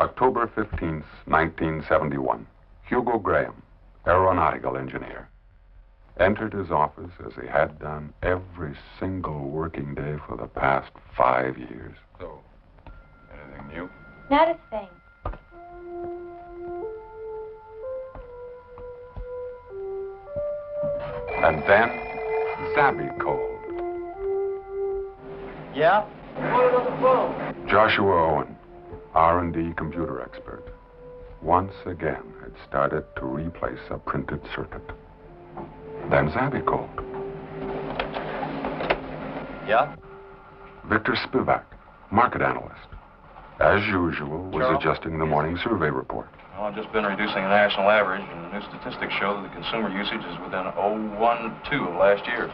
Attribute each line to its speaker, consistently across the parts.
Speaker 1: October 15th, 1971. Hugo Graham, aeronautical engineer, entered his office as he had done every single working day for the past 5 years.
Speaker 2: So, anything new?
Speaker 3: Not a thing.
Speaker 1: And then, Zabby called.
Speaker 4: Yeah? Put it on the phone.
Speaker 1: Joshua Owen, R&D computer expert, once again had started to replace a printed circuit. Then Zabby called.
Speaker 4: Yeah?
Speaker 1: Victor Spivak, market analyst, as usual, was adjusting the morning survey report.
Speaker 2: Well, I've just been reducing the national average, and the new statistics show that the consumer usage is within 0.12 of last year.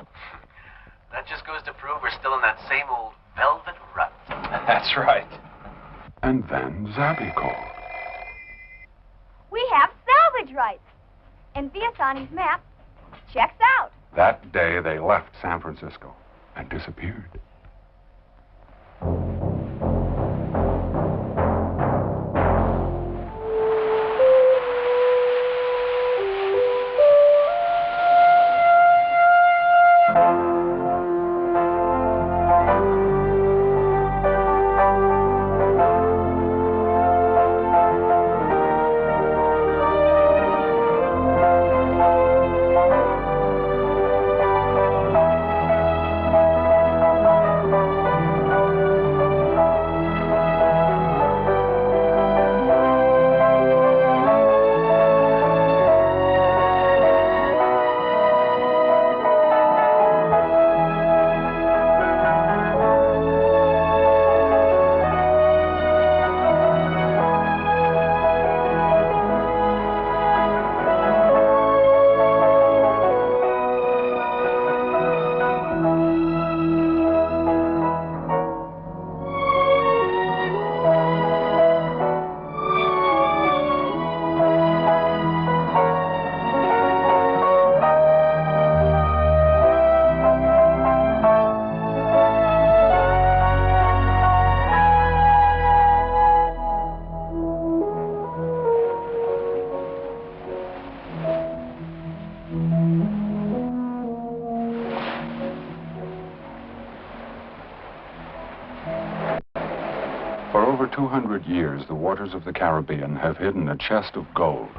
Speaker 5: That just goes to prove we're still in that same old velvet rut.
Speaker 2: That's right.
Speaker 1: And then Zabby called.
Speaker 3: We have salvage rights. And Viasani's map checks out.
Speaker 1: That day, they left San Francisco and disappeared. For over 200 years, the waters of the Caribbean have hidden a chest of gold,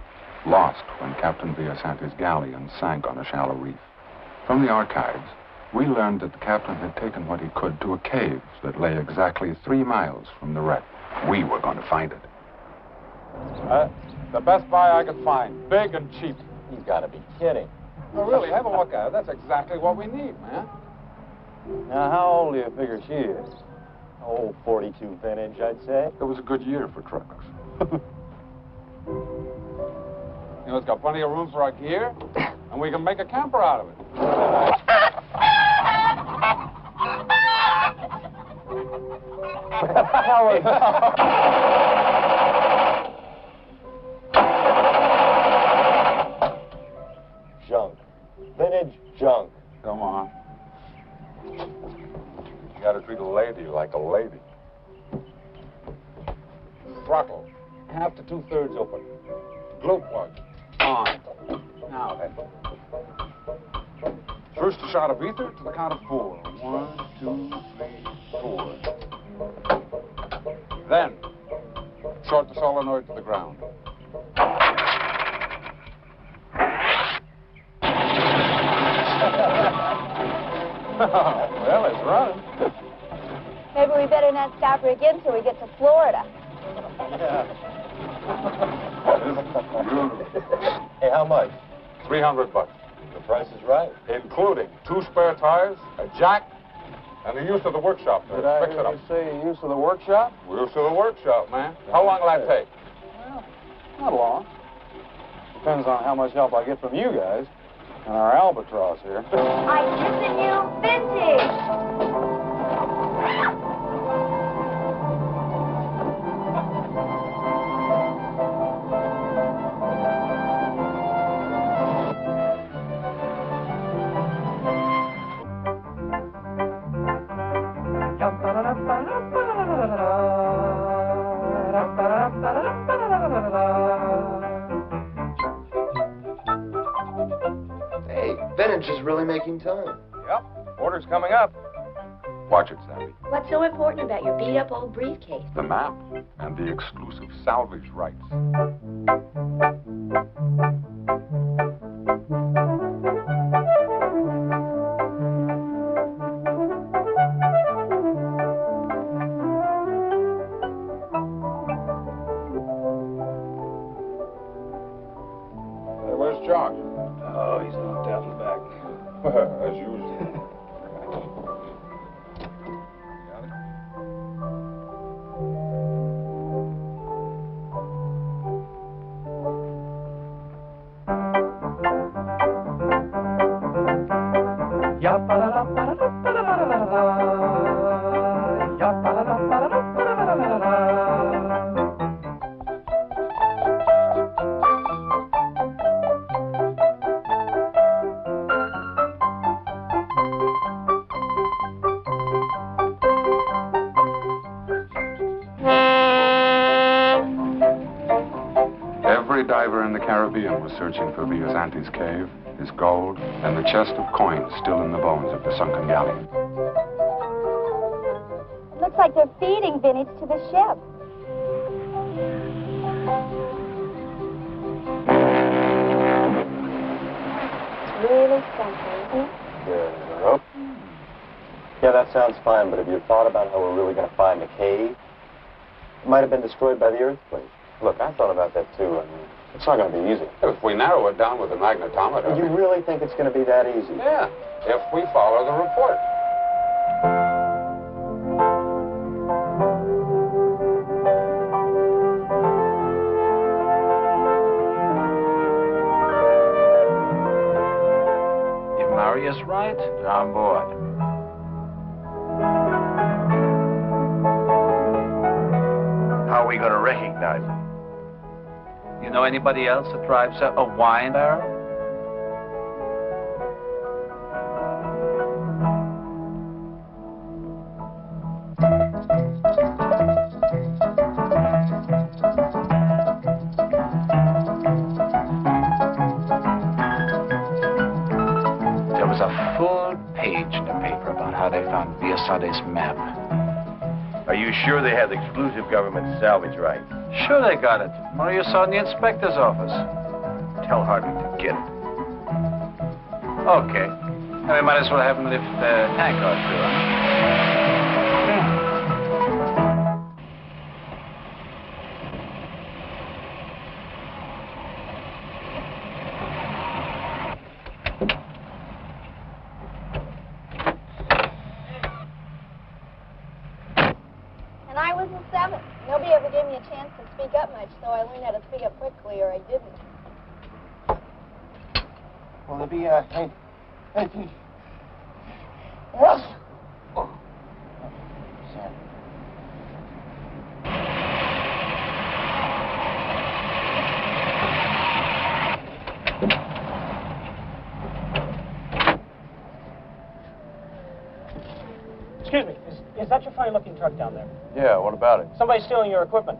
Speaker 1: lost when Captain Spanish Galleon sank on a shallow reef. From the archives, we learned that the captain had taken what he could to a cave that lay exactly 3 miles from the wreck. We were going to find it.
Speaker 6: The best buy I could find, big and cheap.
Speaker 4: You've got to be kidding.
Speaker 6: No, really, have a look at it. That's exactly what we need, man.
Speaker 4: Now, how old do you figure she is? Oh, 42 vintage, I'd say.
Speaker 1: It was a good year for trucks.
Speaker 6: You know, it's got plenty of room for our gear, and we can make a camper out of it. What the hell was that?
Speaker 4: Junk. Vintage junk.
Speaker 6: Come on. You gotta treat a lady like a lady. Throttle, 1/2 to 2/3 open. Glow plug, on. Now then. First a shot of ether to the count of 4. 1, 2, 3, 4. Then, short the solenoid to the ground. Well, it's running.
Speaker 3: Maybe we better not stop her again till we get to Florida.
Speaker 4: Yeah.
Speaker 6: Beautiful.
Speaker 4: Hey, how much?
Speaker 6: $300.
Speaker 4: The price is right.
Speaker 6: Including 2 spare tires, a jack, and the use of the workshop.
Speaker 4: Did I
Speaker 6: Fix it
Speaker 4: hear
Speaker 6: up.
Speaker 4: you say use of the workshop?
Speaker 6: Use of the workshop, man. How long will that take?
Speaker 4: Well, not long. Depends on how much help I get from you guys and our albatross here.
Speaker 3: I visit you vintage.
Speaker 7: Hey, Vintage is really making time.
Speaker 2: Yep, order's coming up.
Speaker 1: Watch it, Savvy.
Speaker 3: What's so important about your beat-up old briefcase?
Speaker 1: The map and the exclusive salvage rights.
Speaker 6: Hey, where's Jock?
Speaker 2: Oh, he's knocked out in the back.
Speaker 6: As usual. Got it?
Speaker 1: Every diver in the Caribbean was searching for Viasante's cave, his gold, and the chest of coins still in the bones of the sunken galleon.
Speaker 3: It looks like they're feeding Vintage to the ship. It's really something, isn't it?
Speaker 7: Yep. Yeah, that sounds fine, but have you thought about how we're really going to find the cave? It might have been destroyed by the earthquake. Look, I thought about that too. I mean, it's not going to be easy.
Speaker 1: If we narrow it down with a magnetometer...
Speaker 7: You really think it's going to be that easy?
Speaker 1: Yeah, if we follow the report.
Speaker 5: If Maria's right, they're on board.
Speaker 8: How are we going to recognize it?
Speaker 5: You know anybody else that drives a wine barrel? There was a full page in the paper about how they found Viasante's map.
Speaker 8: Are you sure they have exclusive government salvage rights?
Speaker 5: Sure they got it. Maria saw in the inspector's office.
Speaker 8: Tell Harvey to get it.
Speaker 5: Okay. And we might as well have him lift the tank out through, huh?
Speaker 3: And I was a 7. Nobody ever gave me a chance to speak up much, so I learned how to speak up quickly, or I didn't.
Speaker 7: Will there be anything?
Speaker 3: Yes.
Speaker 7: Sorry.
Speaker 9: Excuse me, is that your funny-looking truck down there?
Speaker 2: Yeah, what about it?
Speaker 9: Somebody's stealing your equipment.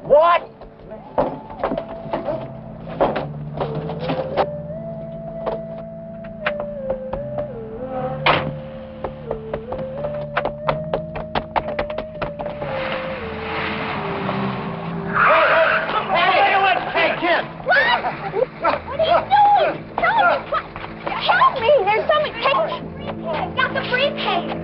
Speaker 7: What?
Speaker 3: What are you doing? Help me! There's something. I've got the briefcase.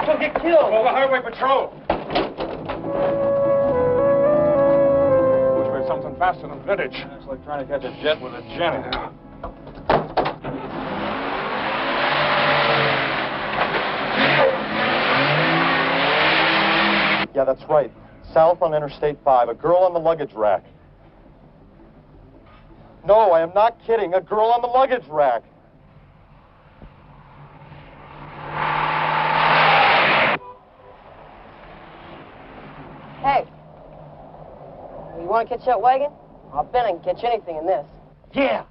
Speaker 9: She'll get killed.
Speaker 6: Call the highway patrol. Must be something faster than Vintage.
Speaker 4: It's like trying to catch a jet with a Jenny.
Speaker 7: Yeah, that's right. South on Interstate 5, a girl on the luggage rack. No, I am not kidding. A girl on the luggage rack.
Speaker 10: Hey, you want to catch that wagon? I'll bet I can catch anything in this.
Speaker 7: Yeah.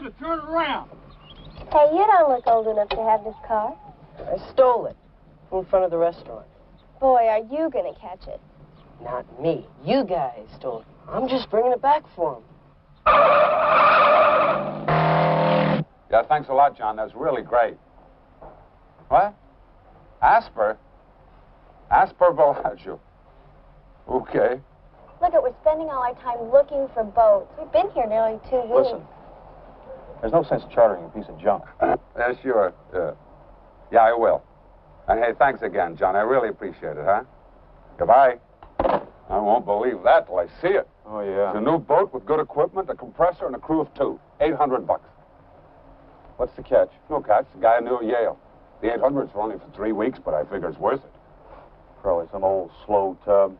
Speaker 6: together. Turn it around.
Speaker 3: Hey, you don't look old enough to have this car.
Speaker 11: I stole it from in front of the restaurant.
Speaker 3: Boy, are you gonna catch it.
Speaker 11: Not me. You guys stole it. I'm just bringing it back for him.
Speaker 6: Yeah, thanks a lot, John. That's really great. What? Asper? Asper Bellagio. Okay.
Speaker 3: Look, we're spending all our time looking for boats. We've been here nearly 2 weeks.
Speaker 2: Listen, there's no sense chartering a piece of junk.
Speaker 6: Yeah, sure. Yeah, I will. And hey, thanks again, John. I really appreciate it, huh? Goodbye. I won't believe that till I see it.
Speaker 4: Oh, yeah.
Speaker 6: It's a new boat with good equipment, a compressor, and a crew of 2. $800.
Speaker 4: What's the catch?
Speaker 6: No catch. The guy knew Yale. The 800's for only for 3 weeks, but I figure it's worth it.
Speaker 4: Probably some old slow tub.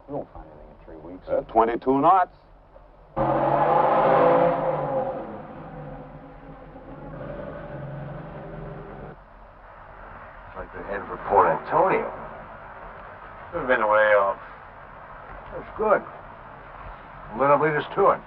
Speaker 4: We won't find anything in 3 weeks.
Speaker 6: 22 knots.
Speaker 8: It's like they're heading for Port Antonio. We've been away off. That's good. Let them lead us to it.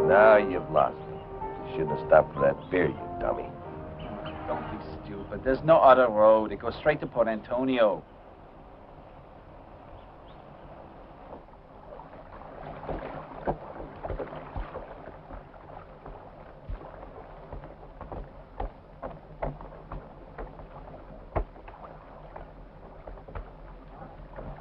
Speaker 8: Now you've lost it. You shouldn't have stopped for that beer, you dummy.
Speaker 5: Don't be stupid. There's no other road. It goes straight to Port Antonio.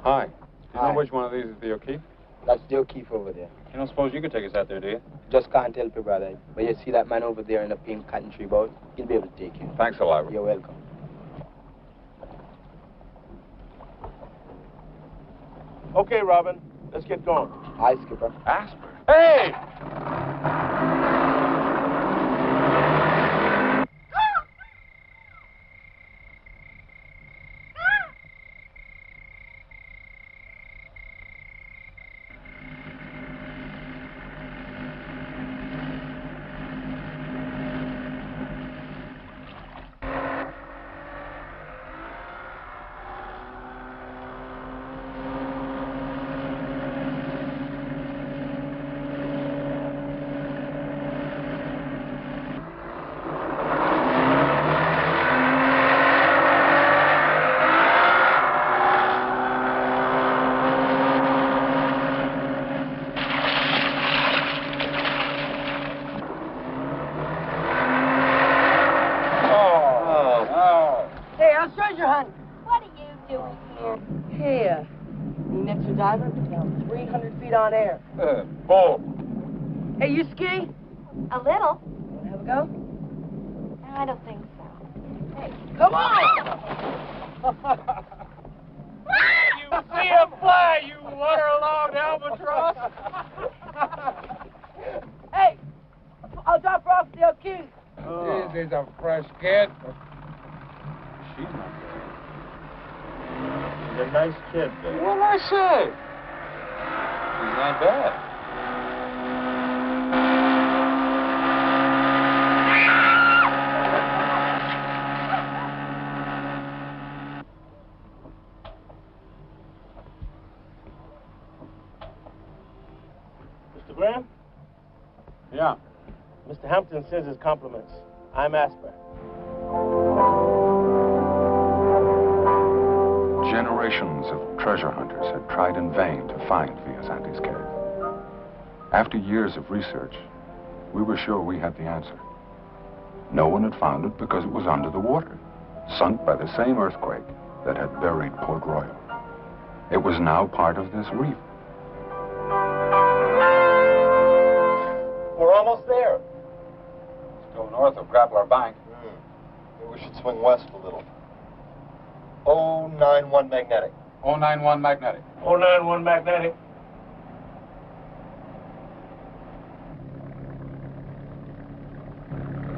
Speaker 6: Hi. Do you
Speaker 12: Hi.
Speaker 6: know which one of these is the O'Keefe?
Speaker 12: That's the O'Keefe over there.
Speaker 6: You don't suppose you could take us out there, do you?
Speaker 12: Just can't help you, brother. But you see that man over there in the pink cotton tree boat? He'll be able to take you.
Speaker 6: Thanks a lot.
Speaker 12: You're welcome.
Speaker 8: Okay, Robin. Let's get going.
Speaker 12: Hi, Skipper.
Speaker 6: Asper.
Speaker 8: Hey!
Speaker 11: Hey, how's treasure hunting?
Speaker 3: What are you doing here?
Speaker 11: Here. The next diver down 300 feet on air.
Speaker 6: Bull.
Speaker 11: Hey, you ski?
Speaker 3: A little.
Speaker 11: Want to have a go?
Speaker 3: No, I don't think so.
Speaker 11: Hey, come on!
Speaker 8: You see him fly, you waterlogged albatross!
Speaker 11: Hey, I'll drop her off at the O'Keefe.
Speaker 6: This is a fresh kid. She's not bad.
Speaker 8: He's a nice kid, Dave.
Speaker 6: What did I say? She's not bad.
Speaker 8: Mr. Graham?
Speaker 6: Yeah.
Speaker 8: Mr. Hampton sends his compliments. I'm Asper.
Speaker 1: Generations of treasure hunters had tried in vain to find Villasante's cave. After years of research, we were sure we had the answer. No one had found it because it was under the water, sunk by the same earthquake that had buried Port Royal. It was now part of this reef.
Speaker 7: We're almost there.
Speaker 6: Still north of Grappler Bank.
Speaker 7: Maybe we should swing west a little. 091 magnetic.
Speaker 6: 091 magnetic.
Speaker 8: 091 magnetic.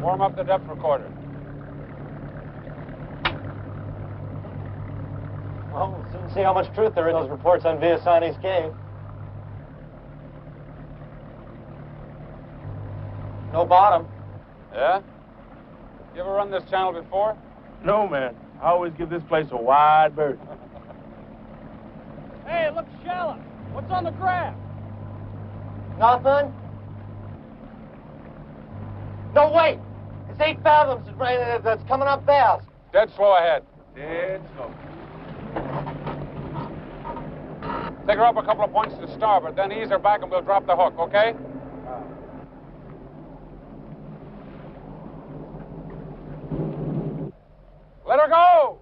Speaker 6: Warm up the depth recorder.
Speaker 7: Well, we'll soon see how much truth there is in those reports on Viasani's cave. No bottom.
Speaker 6: Yeah? You ever run this channel before?
Speaker 8: No, man. I always give this place a wide berth.
Speaker 4: Hey, it looks shallow. What's on the graph?
Speaker 7: Nothing? No, wait! It's 8 fathoms. That's coming up fast.
Speaker 6: Dead slow ahead.
Speaker 8: Dead slow.
Speaker 6: Take her up a couple of points to starboard, then ease her back and we'll drop the hook, okay? Let her go!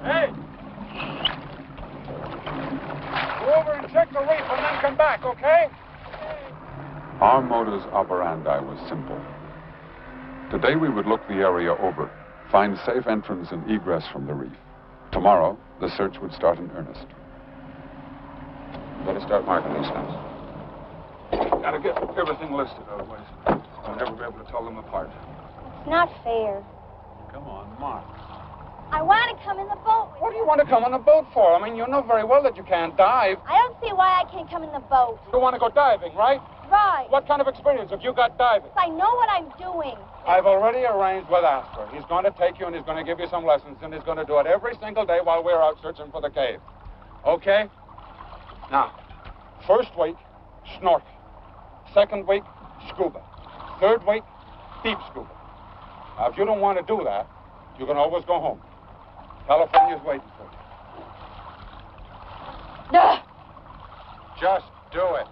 Speaker 4: Hey! Go over and check the reef and then come back, okay?
Speaker 1: Our modus operandi was simple. Today we would look the area over, find safe entrance and egress from the reef. Tomorrow, the search would start in earnest.
Speaker 6: Better start marking these things. Gotta get everything listed, otherwise I'll never be able to tell them apart.
Speaker 3: It's not fair.
Speaker 6: Come on, mark.
Speaker 3: I want to come in the boat.
Speaker 6: What do you want to come on a boat for? I mean, you know very well that you can't dive.
Speaker 3: I don't see why I can't come in the boat.
Speaker 6: You want to go diving, right?
Speaker 3: Right.
Speaker 6: What kind of experience have you got diving?
Speaker 3: I know what I'm doing.
Speaker 6: I've already arranged with Asper. He's going to take you and he's going to give you some lessons, and he's going to do it every single day while we're out searching for the cave. Okay? Now, first week, snorkel. Second week, scuba. Third week, deep scuba. Now, if you don't want to do that, you can always go home. California's waiting for you.
Speaker 3: Ugh.
Speaker 6: Just do it.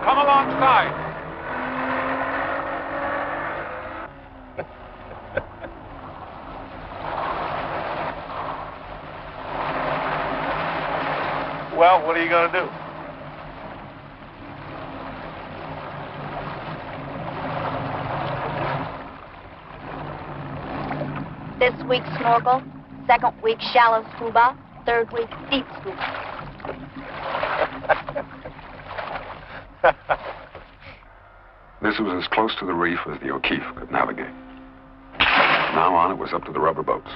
Speaker 6: Come alongside.
Speaker 8: Well, what are you going to do?
Speaker 3: This week, snorkel. Second week, shallow scuba. Third week, deep scuba.
Speaker 1: This was as close to the reef as the O'Keefe could navigate. From now on, it was up to the rubber boats.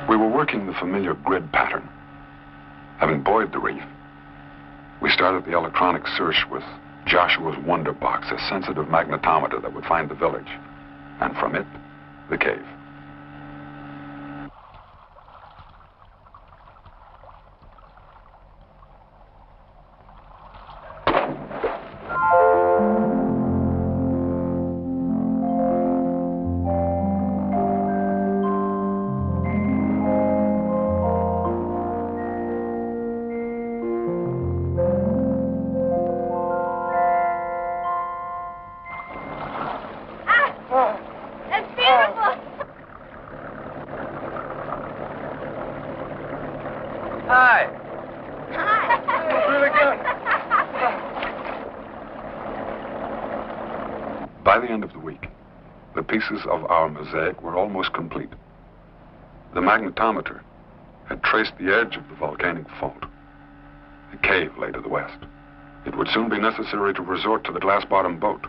Speaker 1: We were working the familiar grid pattern. Having buoyed the reef, we started the electronic search with Joshua's Wonder Box, a sensitive magnetometer that would find the village, and from it, the cave. By the end of the week, the pieces of our mosaic were almost complete. The magnetometer had traced the edge of the volcanic fault. The cave lay to the west. It would soon be necessary to resort to the glass-bottom boat.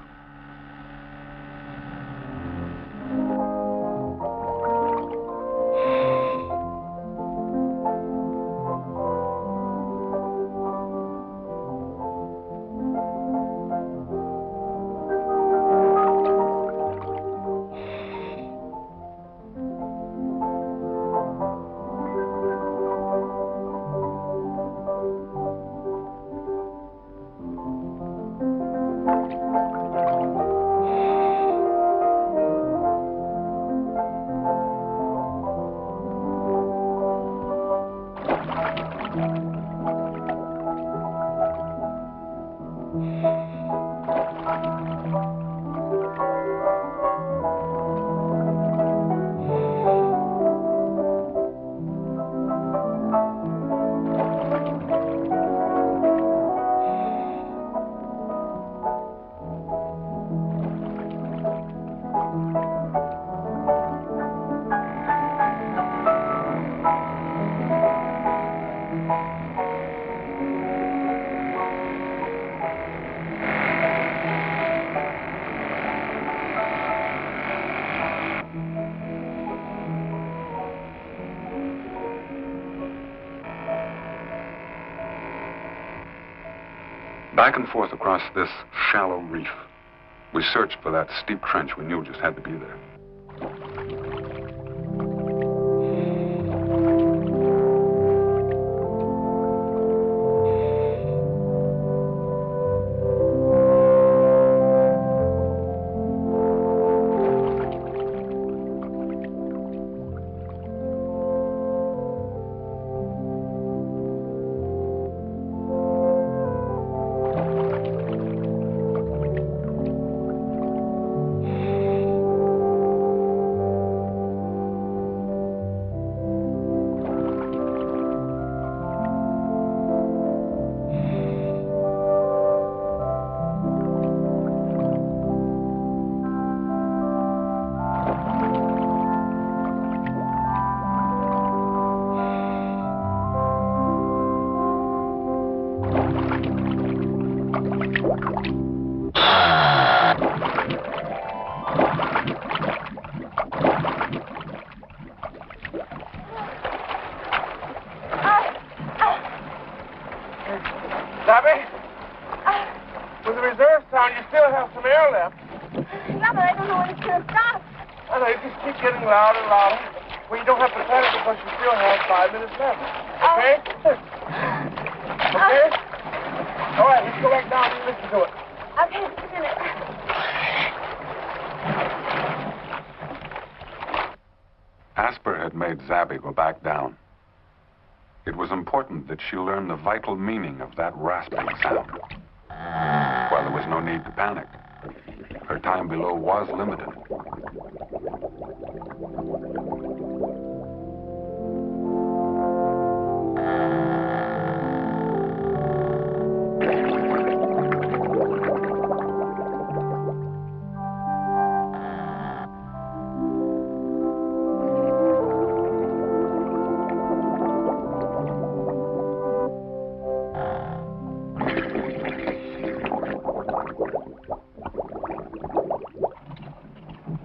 Speaker 1: Back and forth across this shallow reef, we searched for that steep trench we knew just had to be there. Asper had made Zabby go back down. It was important that she learn the vital meaning of that rasping sound. While there was no need to panic, her time below was limited.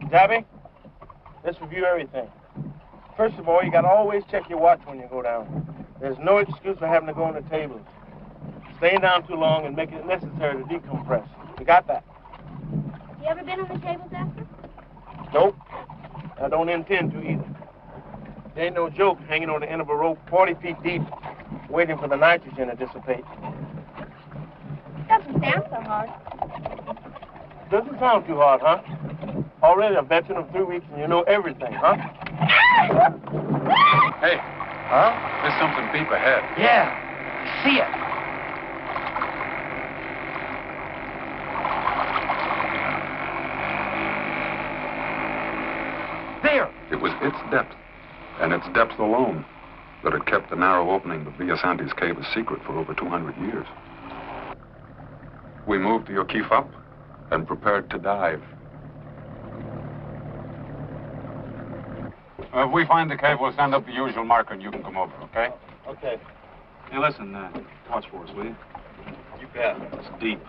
Speaker 13: Zabby, let's review everything. First of all, you gotta always check your watch when you go down. There's no excuse for having to go on the tables. Staying down too long and making it necessary to decompress. You got that?
Speaker 3: You ever been on the tables, Asper?
Speaker 13: Nope. I don't intend to either. There ain't no joke hanging on the end of a rope 40 feet deep, waiting for the nitrogen to dissipate.
Speaker 3: Doesn't sound so hard.
Speaker 13: Doesn't sound too hard, huh? Already a veteran of 3 weeks and you know everything, huh?
Speaker 1: Hey.
Speaker 13: Huh?
Speaker 1: There's something deep ahead.
Speaker 13: Yeah. See it. There.
Speaker 1: It was its depth, and its depth alone, that had kept the narrow opening of Villasante's cave a secret for over 200 years. We moved the O'Keefe up and prepared to dive.
Speaker 6: If we find the cave, we'll stand up the usual marker and you can come over, okay?
Speaker 13: Okay.
Speaker 2: Hey, listen, watch for us, will you?
Speaker 13: You bet.
Speaker 2: It's deep.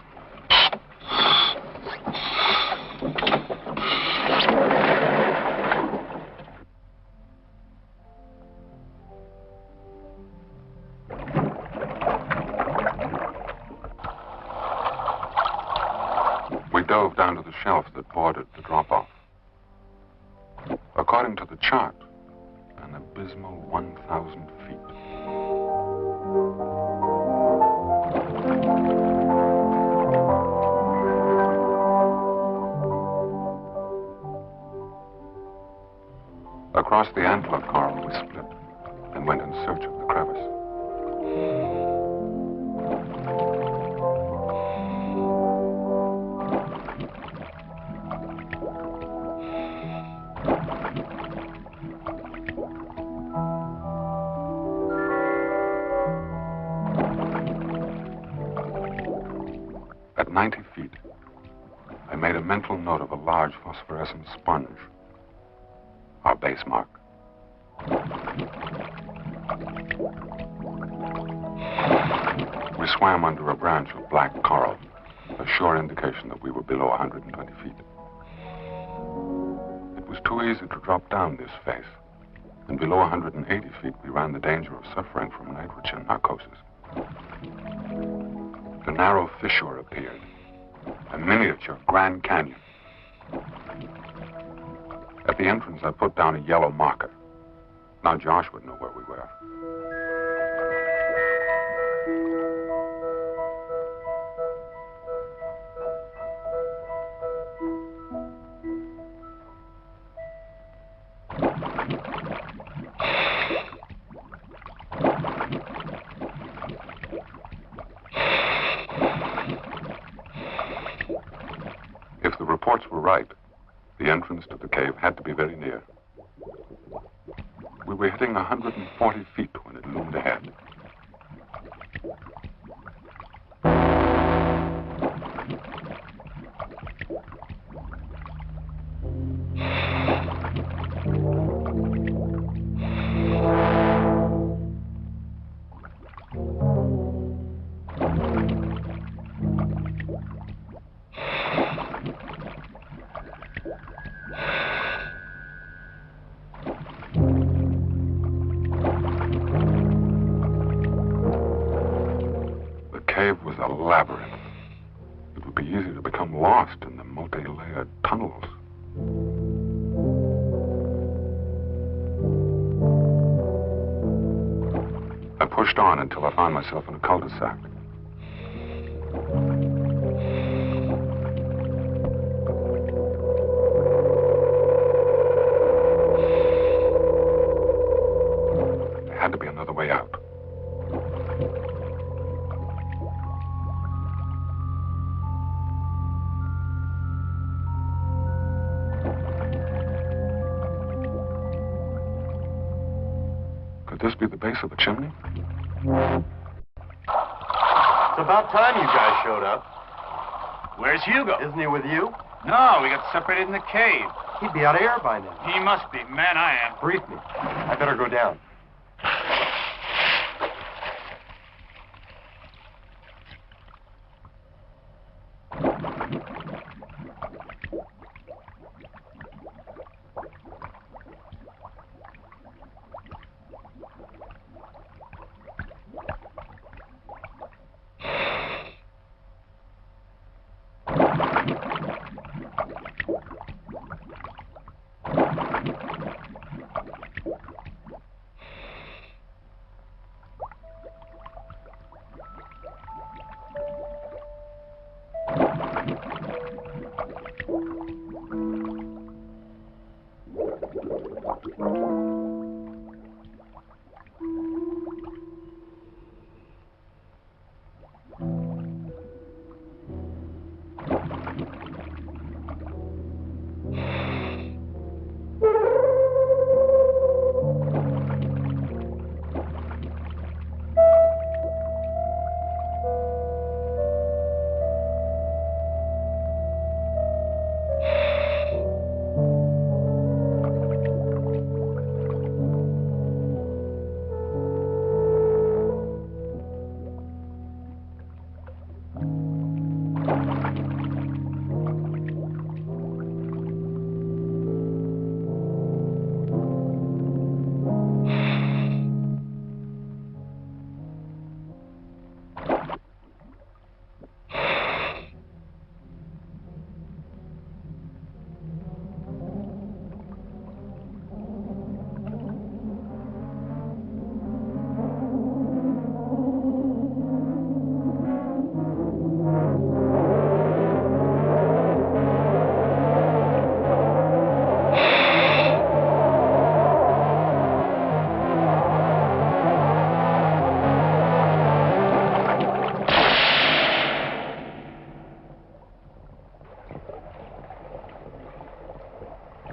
Speaker 1: We dove down to the shelf that bordered the drop-off. According to the chart, an abysmal 1,000 feet. Across the antler coral we split and went in search of the crevice. At 90 feet, I made a mental note of a large phosphorescent sponge, our base mark. We swam under a branch of black coral, a sure indication that we were below 120 feet. It was too easy to drop down this face, and below 180 feet we ran the danger of suffering from nitrogen narcosis. The narrow fissure appeared, a miniature Grand Canyon. At the entrance, I put down a yellow marker. Now Josh would know where we were. If the reports were right, the entrance to the cave had to be very near. We were hitting 140 feet when it loomed ahead. The cave was a labyrinth. It would be easy to become lost in the multi-layered tunnels. I pushed on until I found myself in a cul-de-sac. There had to be another way out. Could this be the base of the chimney?
Speaker 7: It's about time you guys showed up.
Speaker 14: Where's Hugo?
Speaker 7: Isn't he with you?
Speaker 14: No, we got separated in the cave.
Speaker 7: He'd be out of air by now.
Speaker 14: He must be. Man, I am.
Speaker 7: Brief me. I better go down.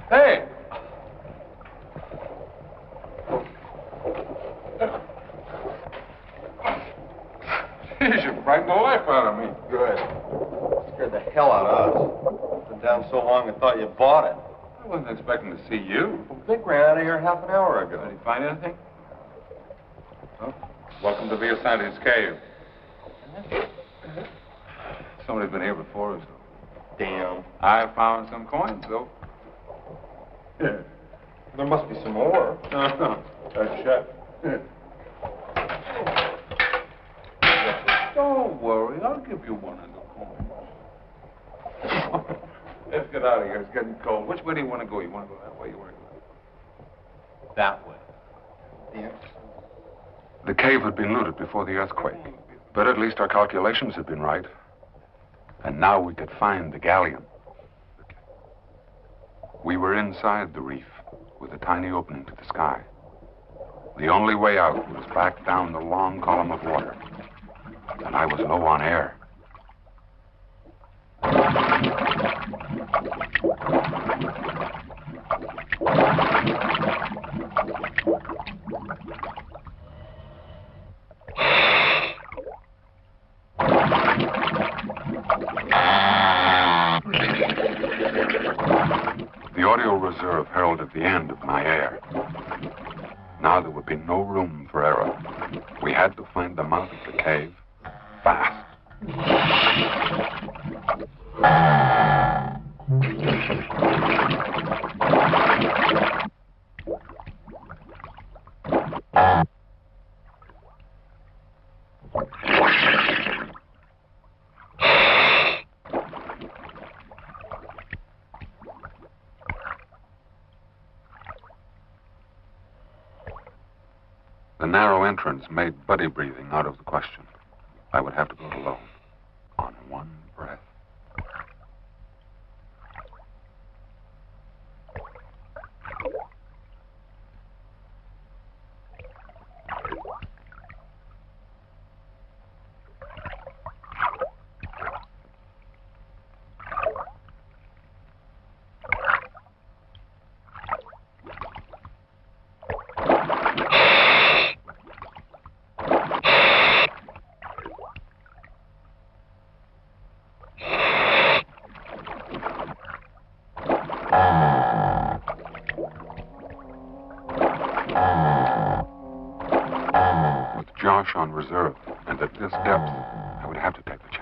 Speaker 6: Hey! Geez, you frightened the life out of me.
Speaker 7: Good. Scared the hell out of us. Been down so long I thought you bought it.
Speaker 6: I wasn't expecting to see you.
Speaker 7: Well, Vic ran out of here half an hour ago.
Speaker 6: Did he find anything? Well, welcome to Viasante's cave. Somebody's been here before us, though.
Speaker 7: Damn.
Speaker 6: I found some coins, though.
Speaker 7: Yeah. There must be some more.
Speaker 6: No, that's shut. Don't worry, I'll give you one in the corner. Let's get out of here. It's getting cold. Which way do you want to go? You want to go that way? You want to go that way? That way.
Speaker 1: The cave had been looted before the earthquake, but at least our calculations had been right. And now we could find the galleon. We were inside the reef with a tiny opening to the sky. The only way out was back down the long column of water. And I was low on air. The audio reserve heralded the end of my air. Now there would be no room for error. We had to find the mouth of the cave fast. The narrow entrance made buddy breathing out of the question. I would have to go alone, on one breath. Josh on reserve, and at this depth, I would have to take the chance.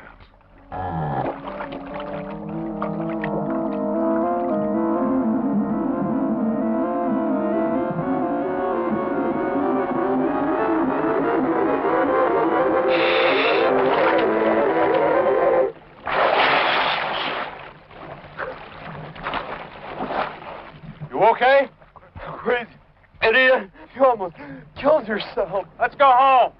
Speaker 13: You okay? Crazy. Idiot. You almost killed yourself. Let's go home.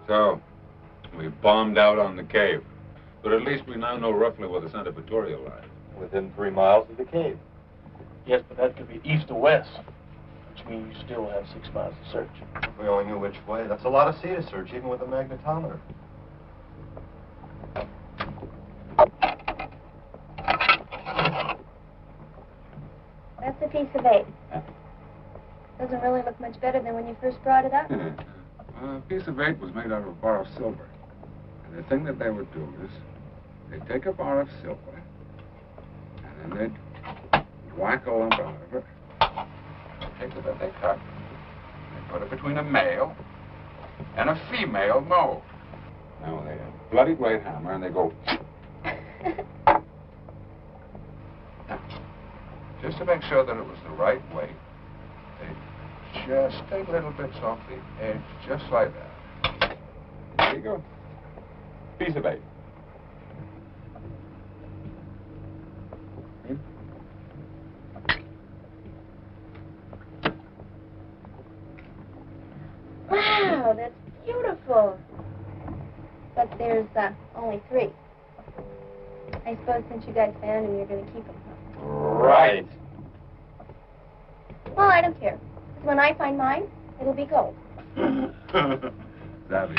Speaker 6: So, we bombed out on the cave. But at least we now know roughly where the Santa Vittoria lies.
Speaker 7: Within 3 miles of the cave.
Speaker 13: Yes, but that could be east or west, which means you still have 6 miles to search.
Speaker 7: If we only knew which way. That's a lot of sea to search, even with a magnetometer.
Speaker 3: That's a piece of 8. Doesn't really look much better than when you first brought it up.
Speaker 6: A piece of 8 was made out of a bar of silver. And the thing that they would do is, they'd take a bar of silver, and then they'd whack a lump out of it, take it that they cut, they put it between a male and a female mole. Now they have a bloody great hammer, and they go... Now, just to make sure that it was the right weight, they just take little bits off the edge, just like that. There you go. Piece of 8.
Speaker 3: Wow, that's beautiful. But there's only 3. I suppose since you guys found him, you're going to keep him.
Speaker 7: Right.
Speaker 3: Well, I don't care. 'Cause when I find mine, it'll be gold.
Speaker 6: Savvy.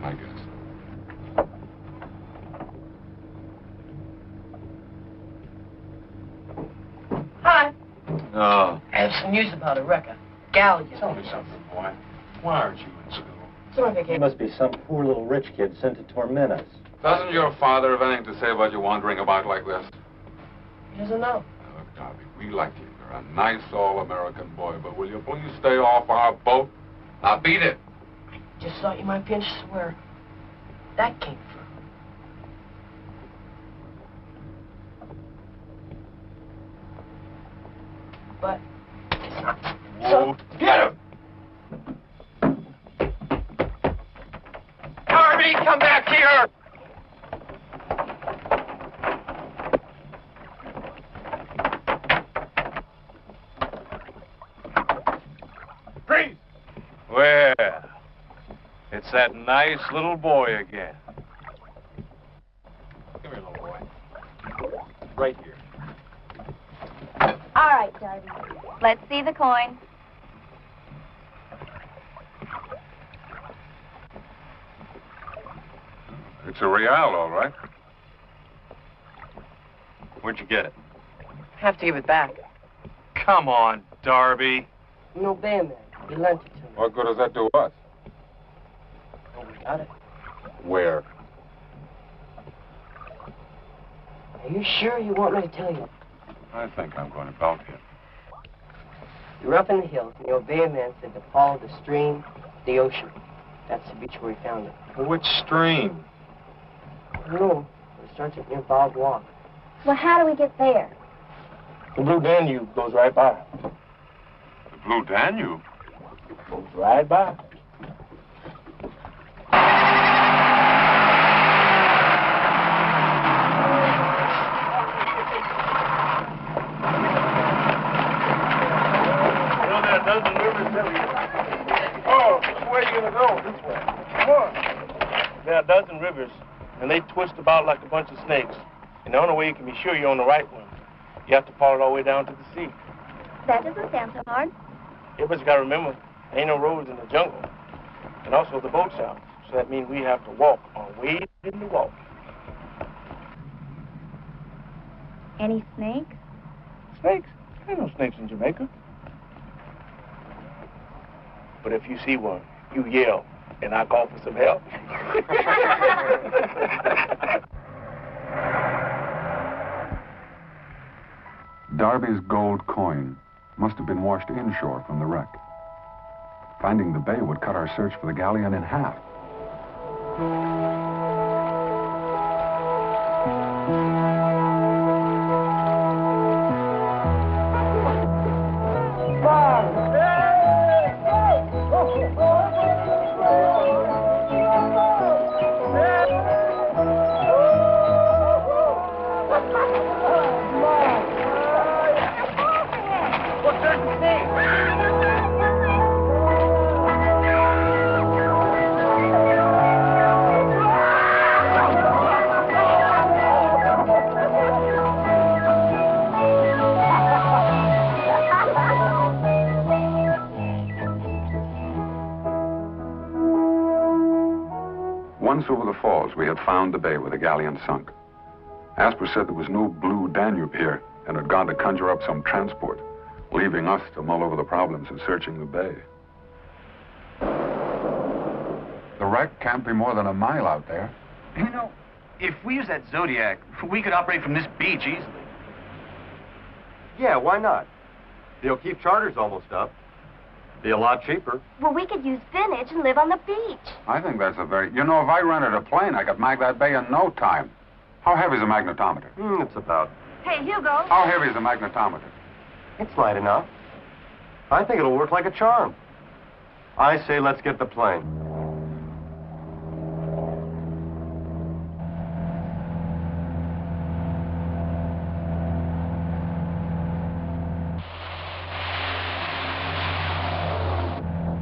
Speaker 6: I guess.
Speaker 11: Hi.
Speaker 7: Oh.
Speaker 11: I have some news about a wrecker. Galleon.
Speaker 6: Tell me something, boy. Why aren't you in school?
Speaker 11: Summer vacation.
Speaker 7: He must be some poor little rich kid sent to torment us.
Speaker 6: Doesn't your father have anything to say about you wandering about like this?
Speaker 11: He doesn't know.
Speaker 6: Look, Darby, we like you. You're a nice all-American boy, but will you please stay off our boat? Now beat it.
Speaker 11: Just thought you might be interested where that came from. But it's not.
Speaker 6: Whoa. Get him!
Speaker 8: Darby, come back here!
Speaker 6: Freeze! Well, it's that nice little boy again. Come here, little boy. Right here.
Speaker 3: All right, Darby. Let's see the coin.
Speaker 6: It's a real, all right. Where'd you get it?
Speaker 11: Have to give it back.
Speaker 6: Come on, Darby.
Speaker 11: No bandman. He lent it to me.
Speaker 6: What good does that do us?
Speaker 11: Oh, we got it.
Speaker 6: Where?
Speaker 11: Are you sure you want me to tell you?
Speaker 6: I think I'm going to belt you.
Speaker 11: You're up in the hills, and your bandman said to follow the stream, the ocean. That's the beach where he found it.
Speaker 6: Which stream?
Speaker 11: I don't know. It starts at near Bald Walk.
Speaker 3: Well, how do we get there?
Speaker 13: The Blue Danube goes right by.
Speaker 6: The Blue Danube?
Speaker 13: Goes right by. Oh, where are you gonna go? This way. Come on. There are a dozen rivers, and they twist about like a bunch of snakes. And the only way you can be sure you're on the right one, you have to follow it all the way down to the sea.
Speaker 3: That doesn't sound so hard.
Speaker 13: Yeah, but you gotta remember, there ain't no roads in the jungle. And also the boat's out. So that means we have to walk our way in the walk.
Speaker 3: Any snakes?
Speaker 13: Snakes? There ain't no snakes in Jamaica. But if you see one, you yell, and I call for some help.
Speaker 1: Darby's gold coin must have been washed inshore from the wreck. Finding the bay would cut our search for the galleon in half. Once over the falls, we had found the bay where the galleon sunk. Asper said there was no Blue Danube here and had gone to conjure up some transport, leaving us to mull over the problems of searching the bay. The wreck can't be more than a mile out there.
Speaker 14: You know, if we use that Zodiac, we could operate from this beach easily.
Speaker 7: Yeah, why not? They'll keep charters almost up. Be a lot cheaper.
Speaker 3: Well, we could use spinach and live on the beach.
Speaker 1: I think that's a very... You know, if I rented a plane, I could mag that bay in no time. How heavy is a magnetometer?
Speaker 7: It's about...
Speaker 3: Hey, Hugo.
Speaker 1: How heavy is a magnetometer?
Speaker 7: It's light enough. I think it'll work like a charm. I say let's get the plane.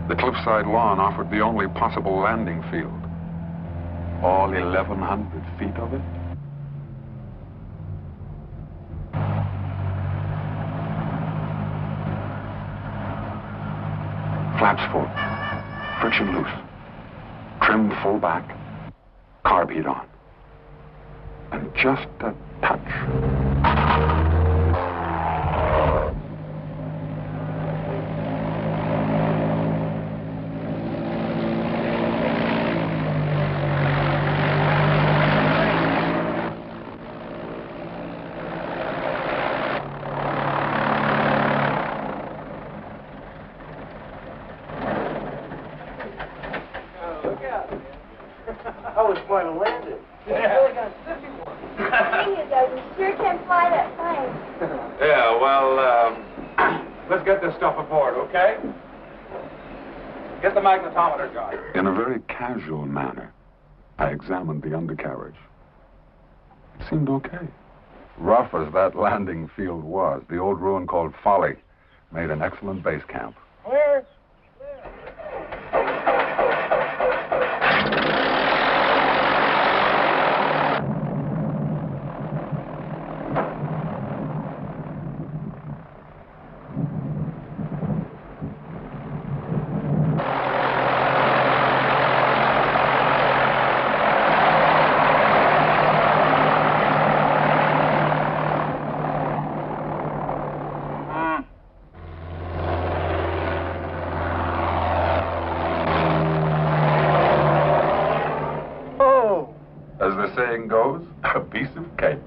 Speaker 1: The cliffside lawn offered the only possible landing field. All 1,100 feet of it. Flaps full, friction loose, trimmed full back, carb heat on, and just a touch.
Speaker 13: out, man. I was going to land it.
Speaker 3: Yeah.
Speaker 13: Really got a stiffy one.
Speaker 3: Hey, Hugo, you sure can fly that plane.
Speaker 6: Yeah, well, let's get this stuff aboard, okay? Get the magnetometer, John.
Speaker 1: In a very casual manner, I examined the undercarriage. It seemed okay. Rough as that landing field was, the old ruin called Folly made an excellent base camp.
Speaker 13: Where?
Speaker 1: As the saying goes, a piece of cake.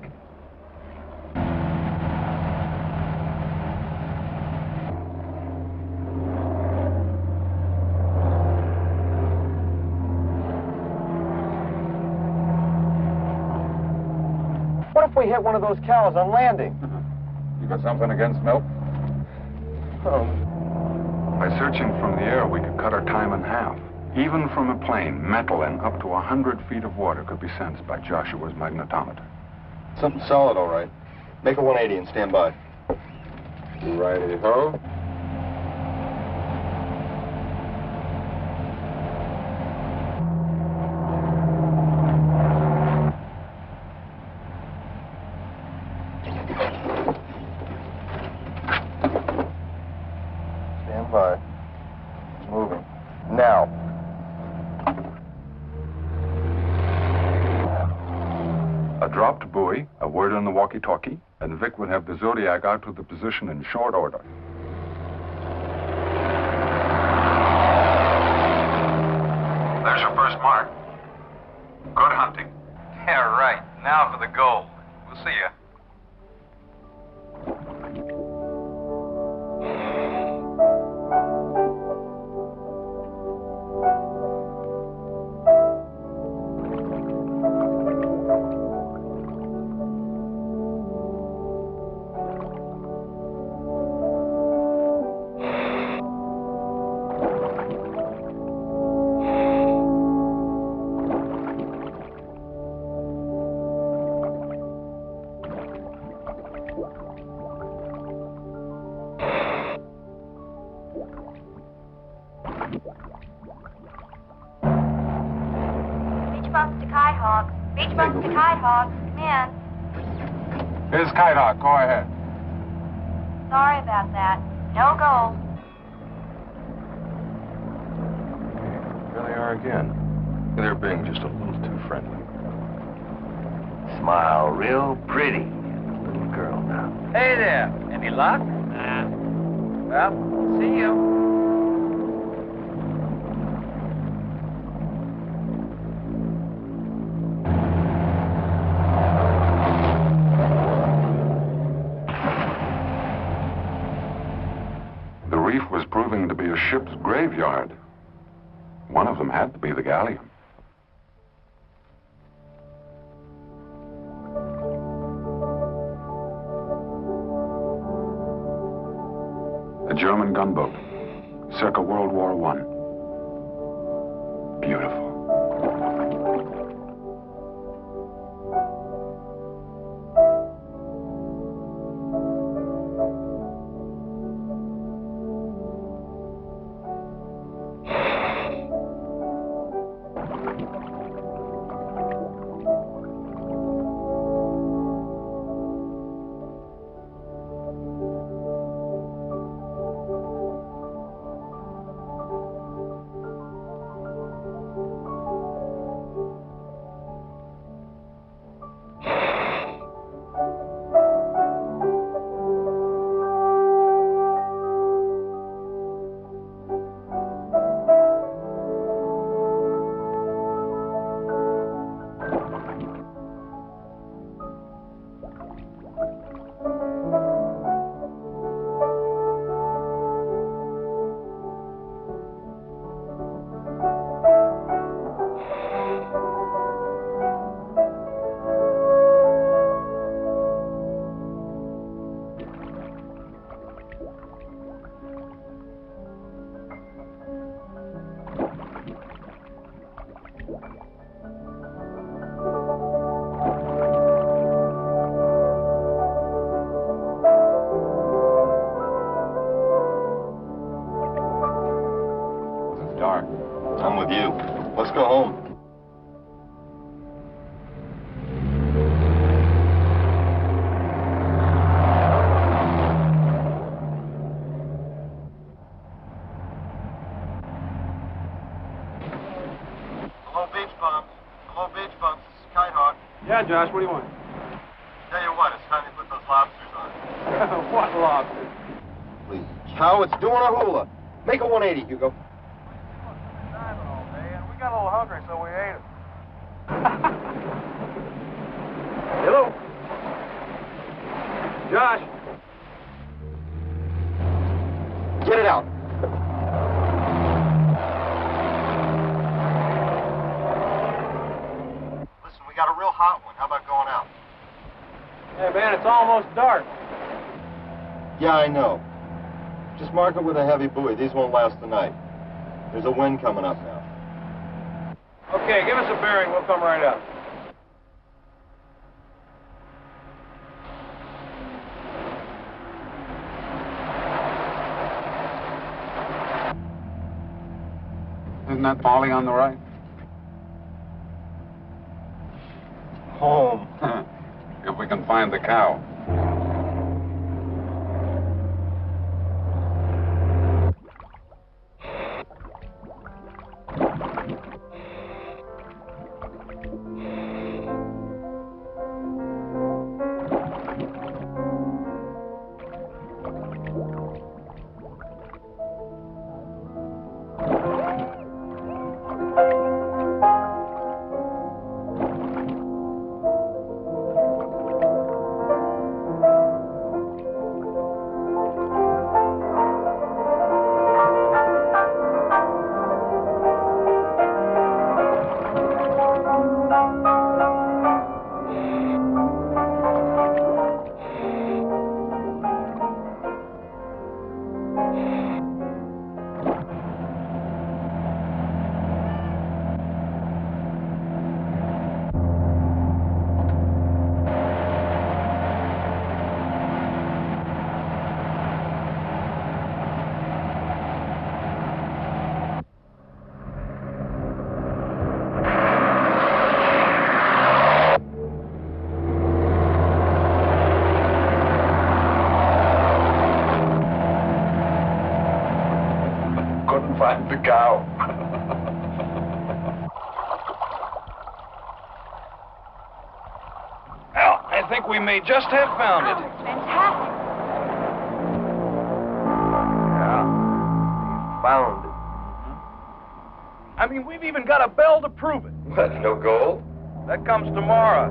Speaker 4: What if we hit one of those cows on landing?
Speaker 1: You got something against milk?
Speaker 4: Oh.
Speaker 1: By searching from the air, we could cut our time in half. Even from a plane, metal in up to 100 feet of water could be sensed by Joshua's magnetometer.
Speaker 7: Something solid, all right. Make a 180 and stand by.
Speaker 1: Righty-ho.
Speaker 7: Stand by. It's moving. Now.
Speaker 1: A dropped buoy, a word on the walkie-talkie, and Vic would have the Zodiac out to the position in short order.
Speaker 2: There's your first mark. Good hunting. Yeah, right. Now for the gold. We'll see ya.
Speaker 3: Beach bumps to Kite Hawk. Come in.
Speaker 1: Here's Kite Hawk. Go ahead.
Speaker 3: Sorry about that. No gold.
Speaker 2: There they are again. They're being just a little too friendly.
Speaker 8: Smile real pretty. Little girl now.
Speaker 15: Hey there. Any luck? Nah. Well, see you.
Speaker 1: The reef was proving to be a ship's graveyard. One of them had to be the Galleon. A German gunboat, circa World War I. Beautiful.
Speaker 7: Mark. I'm with you. Let's go home.
Speaker 16: Hello, beach bums. Hello, beach bums. This is Kite Hawk.
Speaker 4: Yeah, Josh, what do you want?
Speaker 16: Tell you what, it's time to put those lobsters on.
Speaker 4: What lobster?
Speaker 7: Please. How? It's doing a hula. Make a 180, Hugo.
Speaker 13: We got a little hungry, so we ate it.
Speaker 4: Hello? Josh?
Speaker 7: Get it out.
Speaker 16: Listen, we got a real hot one. How about going out?
Speaker 4: Hey, man, it's almost dark.
Speaker 7: Yeah, I know. Just mark it with a heavy buoy. These won't last the night. There's a wind coming up now.
Speaker 4: Okay, give us a bearing. We'll come right up.
Speaker 1: Isn't that Molly on the right?
Speaker 7: Home.
Speaker 1: If we can find the cow. Find the cow.
Speaker 4: Well, I think we may just have found it.
Speaker 3: Fantastic.
Speaker 13: Yeah, we found it.
Speaker 4: I mean, we've even got a bell to prove it.
Speaker 7: What, no gold?
Speaker 4: That comes tomorrow.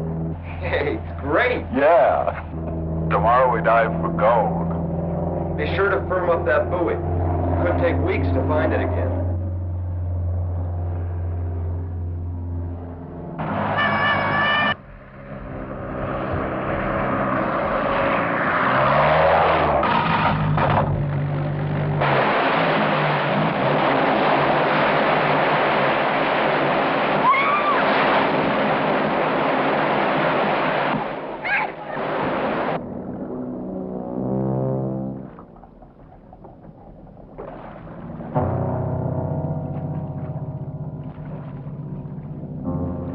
Speaker 7: Hey, great.
Speaker 1: Yeah. Tomorrow we dive for gold.
Speaker 7: Be sure to firm up that buoy. Could take weeks to find it again.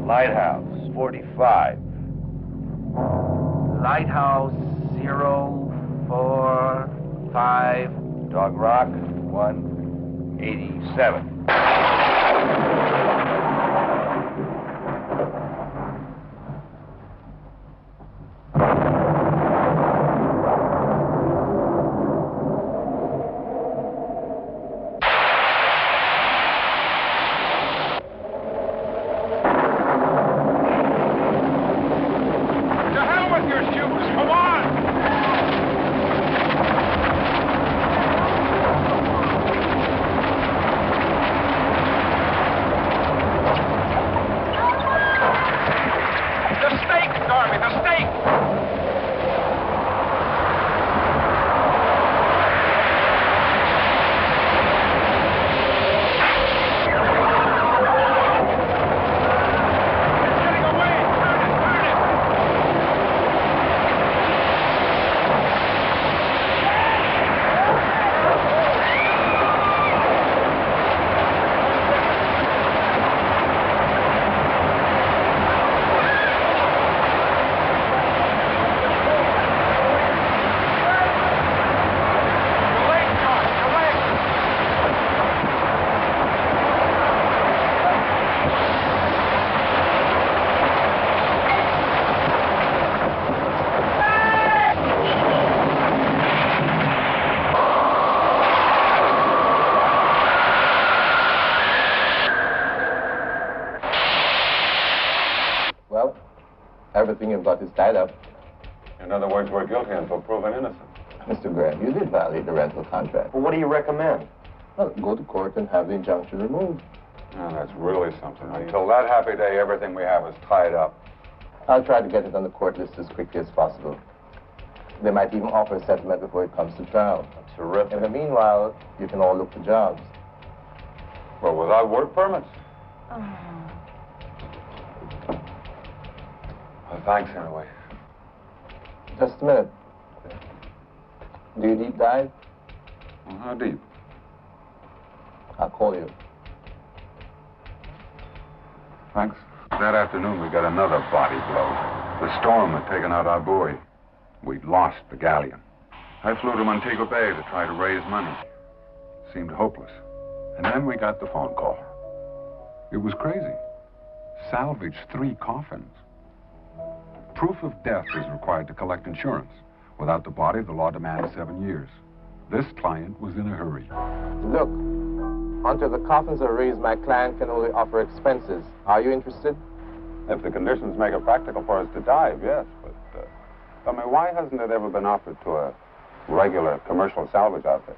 Speaker 8: Lighthouse 45.
Speaker 5: Lighthouse 045.
Speaker 8: Dog Rock 187.
Speaker 12: Everything you've got is tied up.
Speaker 6: In other words, we're guilty until proven innocent.
Speaker 12: Mr. Grier, you did violate the rental contract.
Speaker 7: Well, what do you recommend?
Speaker 12: Well, go to court and have the injunction removed.
Speaker 6: Oh, that's really something. Until that happy day, everything we have is tied up.
Speaker 12: I'll try to get it on the court list as quickly as possible. They might even offer a settlement before it comes to trial.
Speaker 7: That's terrific.
Speaker 12: In the meanwhile, you can all look for jobs.
Speaker 6: Well, without work permits.
Speaker 3: Oh.
Speaker 6: Well, thanks anyway.
Speaker 12: Just a minute. Do you deep dive?
Speaker 6: Well, how deep?
Speaker 12: I'll call you.
Speaker 1: Thanks. That afternoon, we got another body blow. The storm had taken out our buoy. We'd lost the galleon. I flew to Montego Bay to try to raise money. Seemed hopeless. And then we got the phone call. It was crazy. Salvaged 3 coffins. Proof of death is required to collect insurance. Without the body, the law demands 7 years. This client was in a hurry.
Speaker 12: Look, until the coffins are raised, my client can only offer expenses. Are you interested?
Speaker 6: If the conditions make it practical for us to dive, yes. But, I mean, why hasn't it ever been offered to a regular commercial salvage outfit?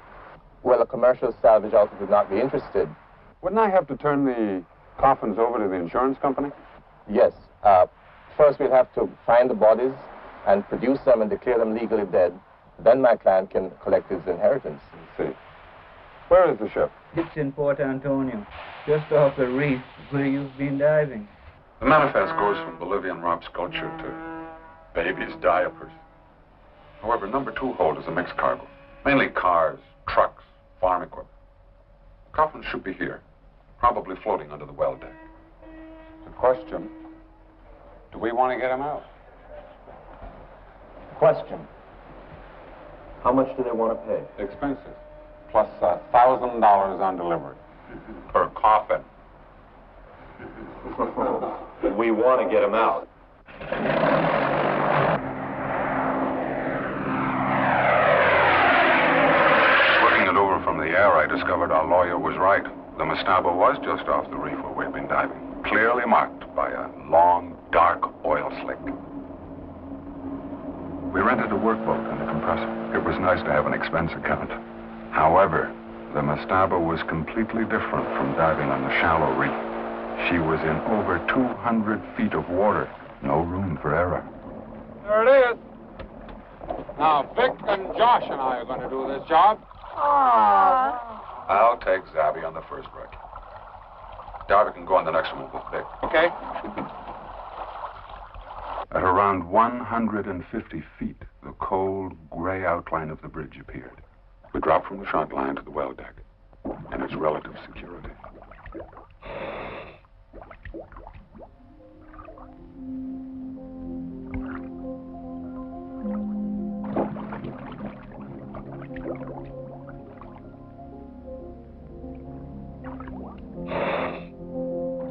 Speaker 12: Well, a commercial salvage outfit would not be interested.
Speaker 6: Wouldn't I have to turn the coffins over to the insurance company?
Speaker 12: Yes. First, we'll have to find the bodies and produce them and declare them legally dead. Then my client can collect his inheritance.
Speaker 6: I see. Where is the ship?
Speaker 15: It's in Port Antonio, just off the reef where you've been diving.
Speaker 1: The manifest goes from Bolivian rock sculpture to babies' diapers. However, number 2 hold is a mixed cargo. Mainly cars, trucks, farm equipment. Coffins should be here, probably floating under the well deck.
Speaker 6: The question, do we want to get them out?
Speaker 7: Question. How much do they want to pay?
Speaker 6: Expenses, plus $1,000 on delivery. Per coffin.
Speaker 7: We want to get them out.
Speaker 1: Looking it over from the air, I discovered our lawyer was right. The Mastaba was just off the reef where we'd been diving, clearly marked by a long, dark oil slick. We rented a workboat and a compressor. It was nice to have an expense account. However, the Mastaba was completely different from diving on the shallow reef. She was in over 200 feet of water. No room for error.
Speaker 6: There it is. Now, Vic and Josh and I are going to do this job.
Speaker 3: Aww.
Speaker 1: I'll take Zabby on the first wreck. Darby can go on the next one with Vic.
Speaker 6: Okay.
Speaker 1: At around 150 feet, the cold, gray outline of the bridge appeared. We dropped from the shot line to the well deck in its relative security.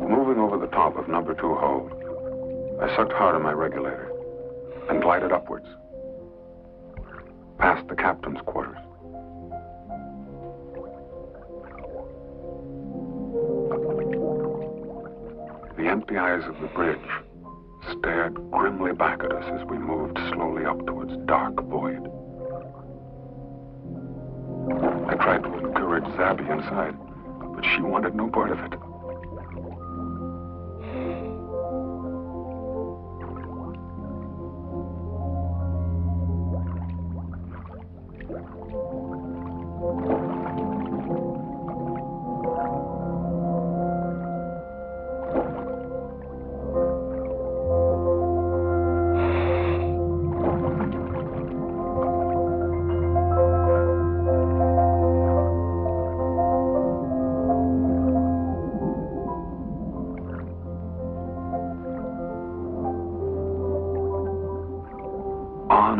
Speaker 1: Moving over the top of number 2 hold, I sucked hard on my regulator and glided upwards, past the captain's quarters. The empty eyes of the bridge stared grimly back at us as we moved slowly up to its dark void. I tried to encourage Zabby inside, but she wanted no part of it.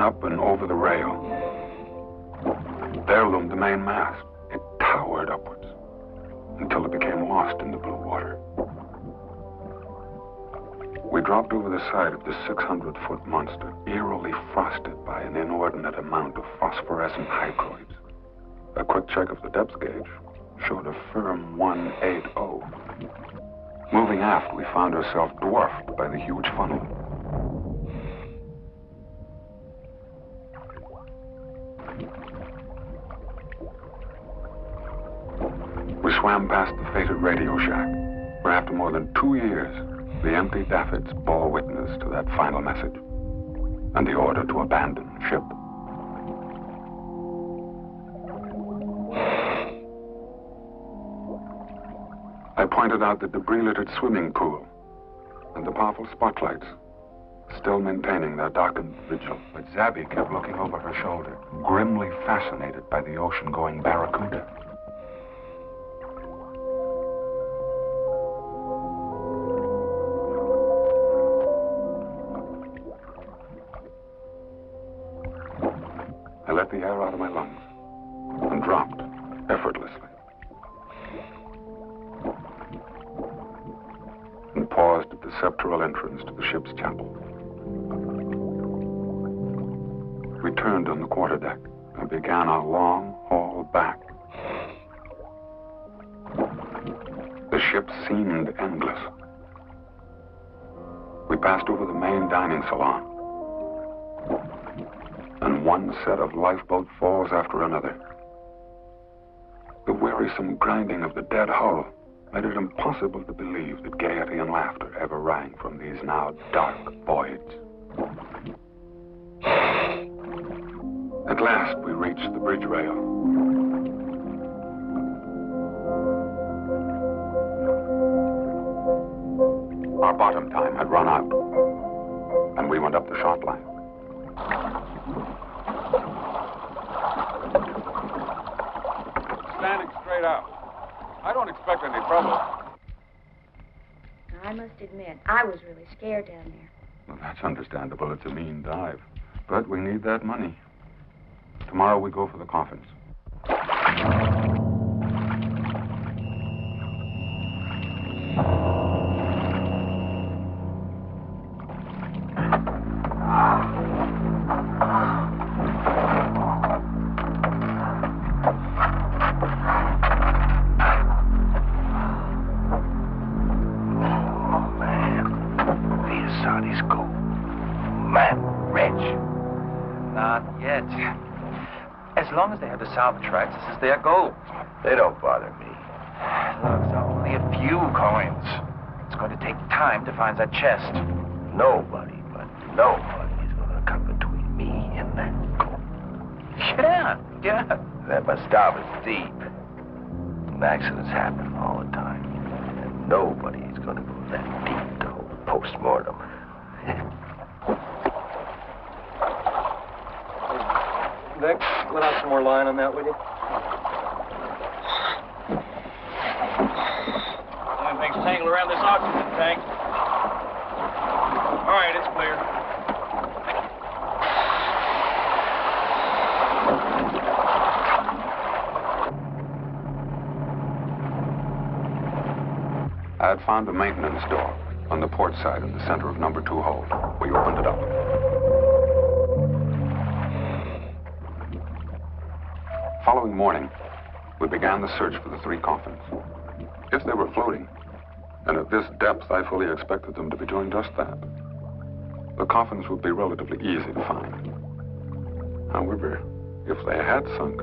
Speaker 1: Up and over the rail. There loomed the main mast. It towered upwards until it became lost in the blue water. We dropped over the side of this 600-foot monster, eerily frosted by an inordinate amount of phosphorescent hydroids. A quick check of the depth gauge showed a firm 180. Moving aft, we found ourselves dwarfed by the huge funnel. come past the fated radio shack, where after more than 2 years, the empty davits bore witness to that final message and the order to abandon ship. I pointed out the debris-littered swimming pool and the powerful spotlights, still maintaining their darkened vigil. But Zabby kept looking over her shoulder, grimly fascinated by the ocean-going barracuda. I let the air out of my lungs and dropped effortlessly. And paused at the septural entrance to the ship's chapel. We turned on the quarterdeck and began our long haul back. The ship seemed endless. We passed over the main dining salon, and one set of lifeboat falls after another. The wearisome grinding of the dead hull made it impossible to believe that gaiety and laughter ever rang from these now dark voids. At last, we reached the bridge rail. Our bottom time had run out, and we went up the shot line.
Speaker 6: Standing straight out. I don't expect any trouble.
Speaker 3: I must admit, I was really scared down there.
Speaker 1: Well, that's understandable. It's a mean dive. But we need that money. Tomorrow we go for the coffins.
Speaker 5: Salvage rights, this is their gold.
Speaker 8: They don't bother me.
Speaker 5: Look, there are only a few coins. It's going to take time to find that chest.
Speaker 8: Nobody is going to come between me and that gold.
Speaker 5: Yeah.
Speaker 8: That Mastava is deep. And accidents happen all the time. And nobody is going to go that deep to hold a post-mortem.
Speaker 7: Vic, let out some more line on that, will you?
Speaker 13: Everything's tangled around this oxygen tank. All right, it's clear.
Speaker 1: I had found a maintenance door on the port side in the center of number 2 hold. We opened it up. Following morning, we began the search for the 3 coffins. If they were floating, and at this depth, I fully expected them to be doing just that. The coffins would be relatively easy to find. However, if they had sunk,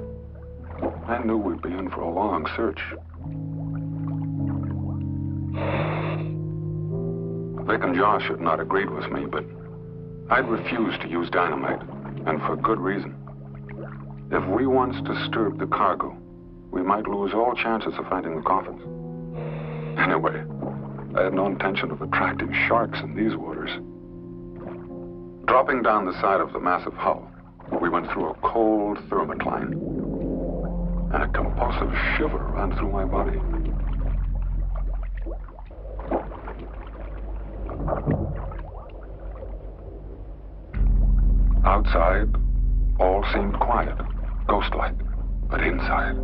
Speaker 1: I knew we'd be in for a long search. Vic and Josh had not agreed with me, but I'd refused to use dynamite, and for good reason. If we once disturbed the cargo, we might lose all chances of finding the coffins. Anyway, I had no intention of attracting sharks in these waters. Dropping down the side of the massive hull, we went through a cold thermocline, and a compulsive shiver ran through my body. Outside, all seemed quiet, ghost-like, but inside.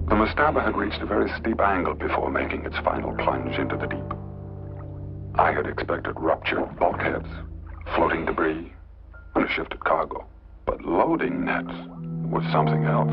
Speaker 1: The Mastaba had reached a very steep angle before making its final plunge into the deep. I had expected ruptured bulkheads, floating debris, and a shifted cargo. But loading nets was something else.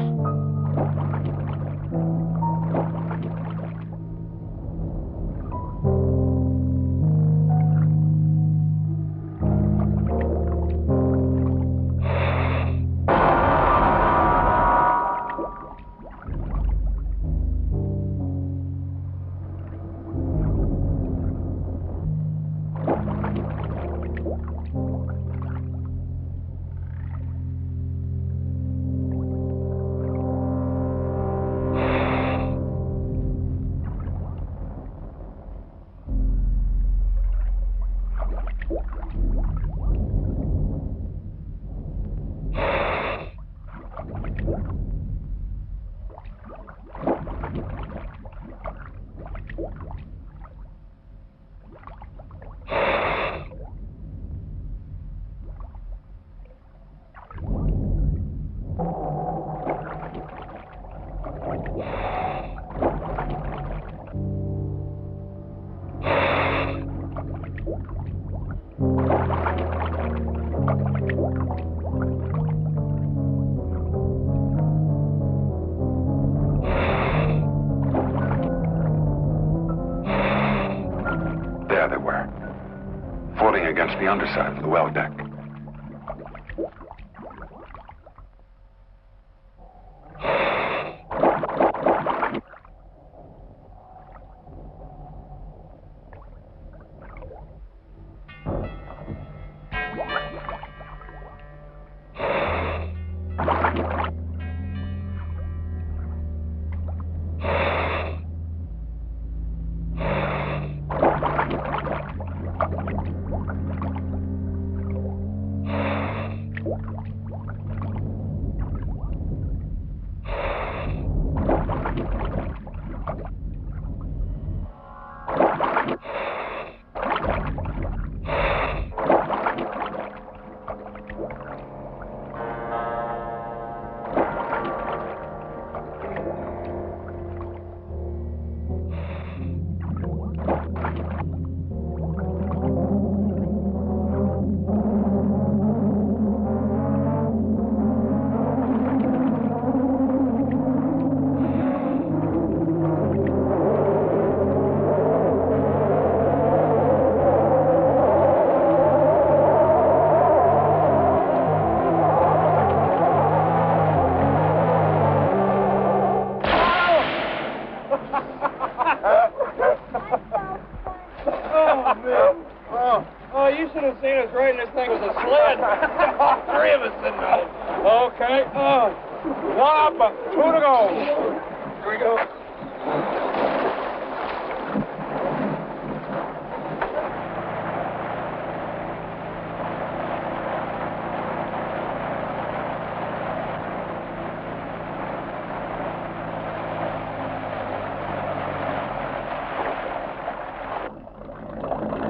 Speaker 1: Against the underside of the well deck.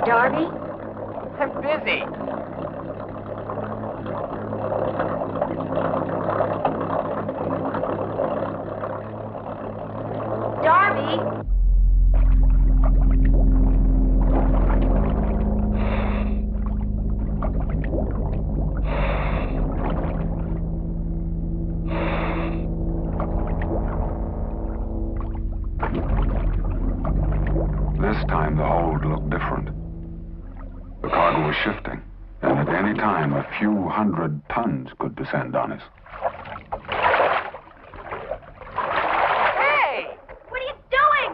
Speaker 10: Darby?
Speaker 15: I'm busy.
Speaker 10: Darby?
Speaker 1: This time the hold looked different. The cargo was shifting, and at any time a few hundred tons could descend on us.
Speaker 10: Hey! What are you doing?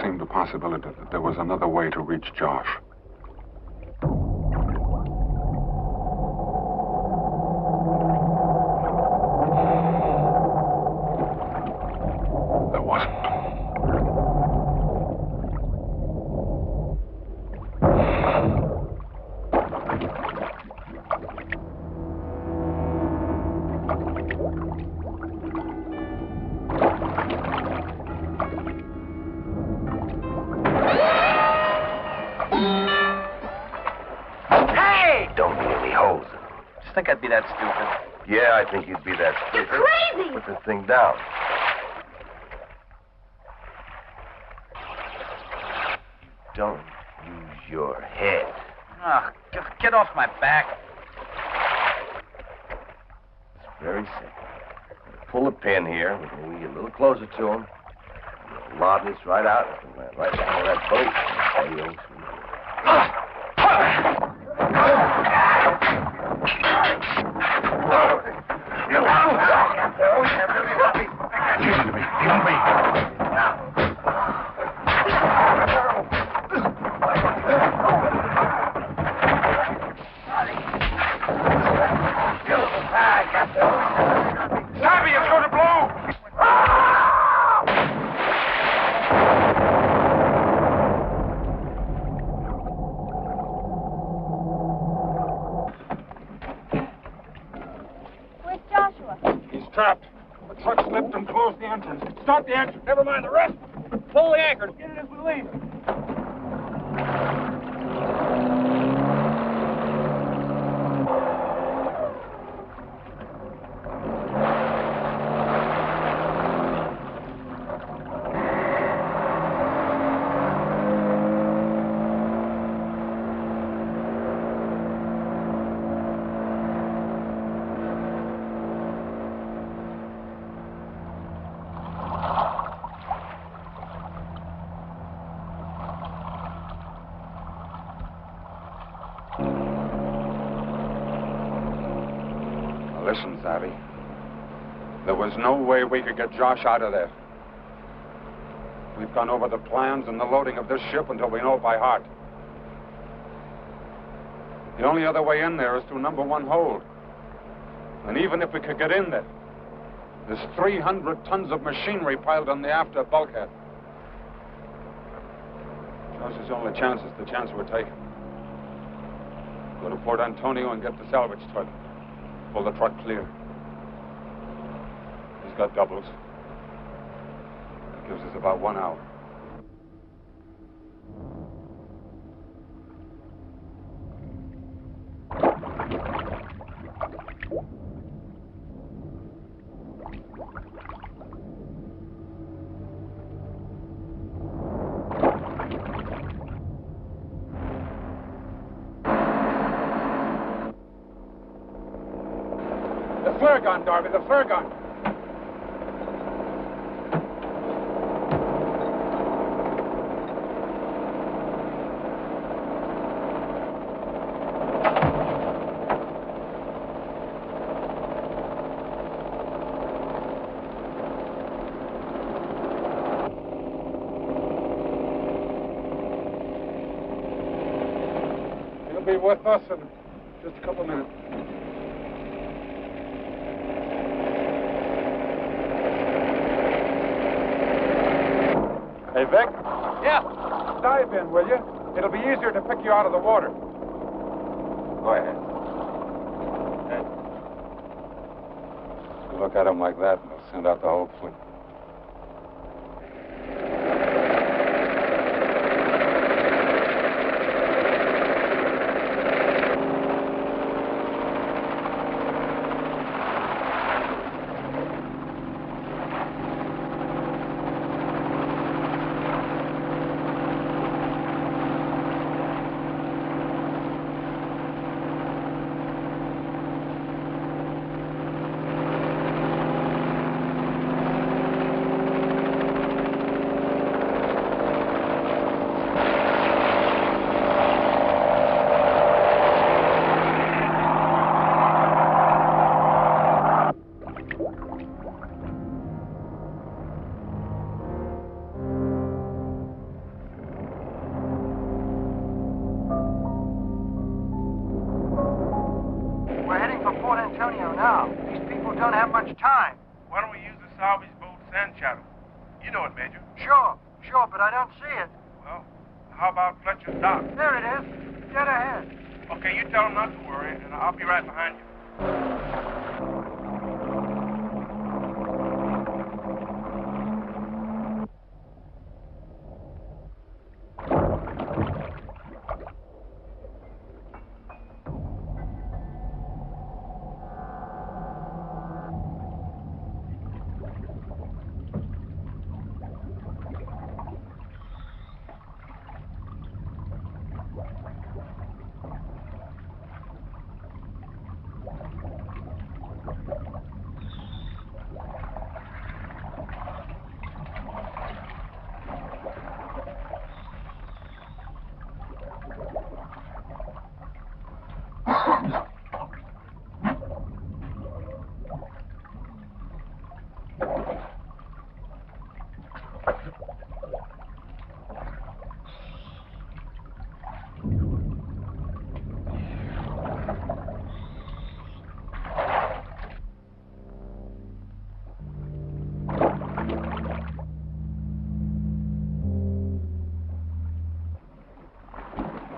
Speaker 1: seemed a possibility that there was another way to reach Josh. There wasn't.
Speaker 15: Think I'd be that stupid?
Speaker 8: Yeah, I think you'd be that stupid.
Speaker 10: You're crazy!
Speaker 8: Put this thing down. Don't use your head.
Speaker 15: Oh, get off my back.
Speaker 8: It's very simple. Pull the pin here. We get a little closer to him. We'll lob this right out. Right down to that boat. The ocean.
Speaker 6: Stop the engine. Never mind the rest. Pull the anchors. Get it as we leave. Listen, Savvy. There was no way we could get Josh out of there. We've gone over the plans and the loading of this ship until we know it by heart. The only other way in there is through number 1 hold. And even if we could get in there, there's 300 tons of machinery piled on the after bulkhead. Josh's only chance is the chance we're taking. Go to Port Antonio and get the salvage tug. Pull the truck clear. He's got doubles. That gives us about 1 hour. The flare gun, Darby, the flare gun. He'll be with us in just a couple of minutes. Hey, Vic?
Speaker 15: Yeah?
Speaker 6: Dive in, will you? It'll be easier to pick you out of the water.
Speaker 8: Go ahead.
Speaker 1: You look at him like that, and they'll send out the whole fleet.
Speaker 14: Now, these people don't have much time.
Speaker 13: Why don't we use the salvage boat sand shadow? You know it, Major.
Speaker 14: Sure, but I don't see it.
Speaker 13: Well, how about Fletcher's dock?
Speaker 14: There it is. Dead ahead.
Speaker 13: Okay, you tell him not to worry, and I'll be right behind you.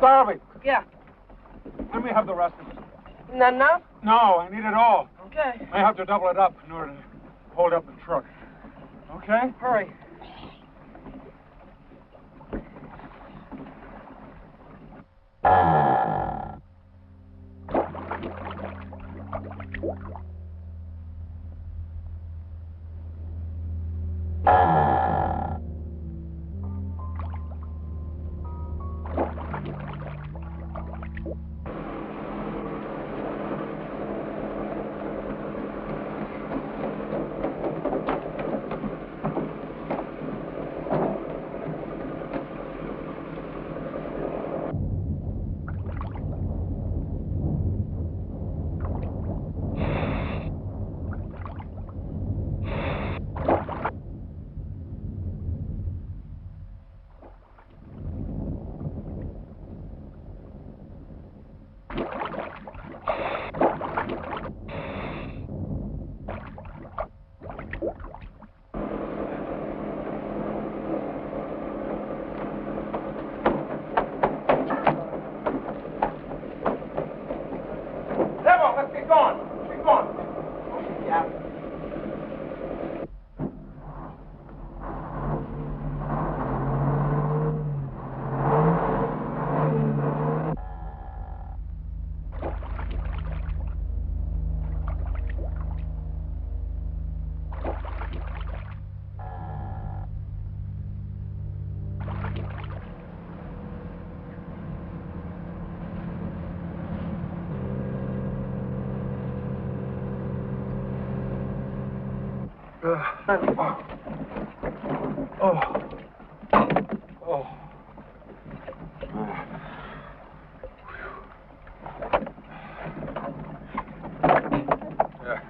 Speaker 6: Darby,
Speaker 11: Yeah.
Speaker 6: let me have the rest of it.
Speaker 11: Not enough?
Speaker 6: No, I need it all.
Speaker 11: Okay.
Speaker 6: I have to double it up in order to hold up the truck. Okay?
Speaker 11: Hurry.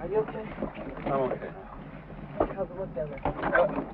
Speaker 6: Are you okay? I'm okay.
Speaker 11: How's it look down there?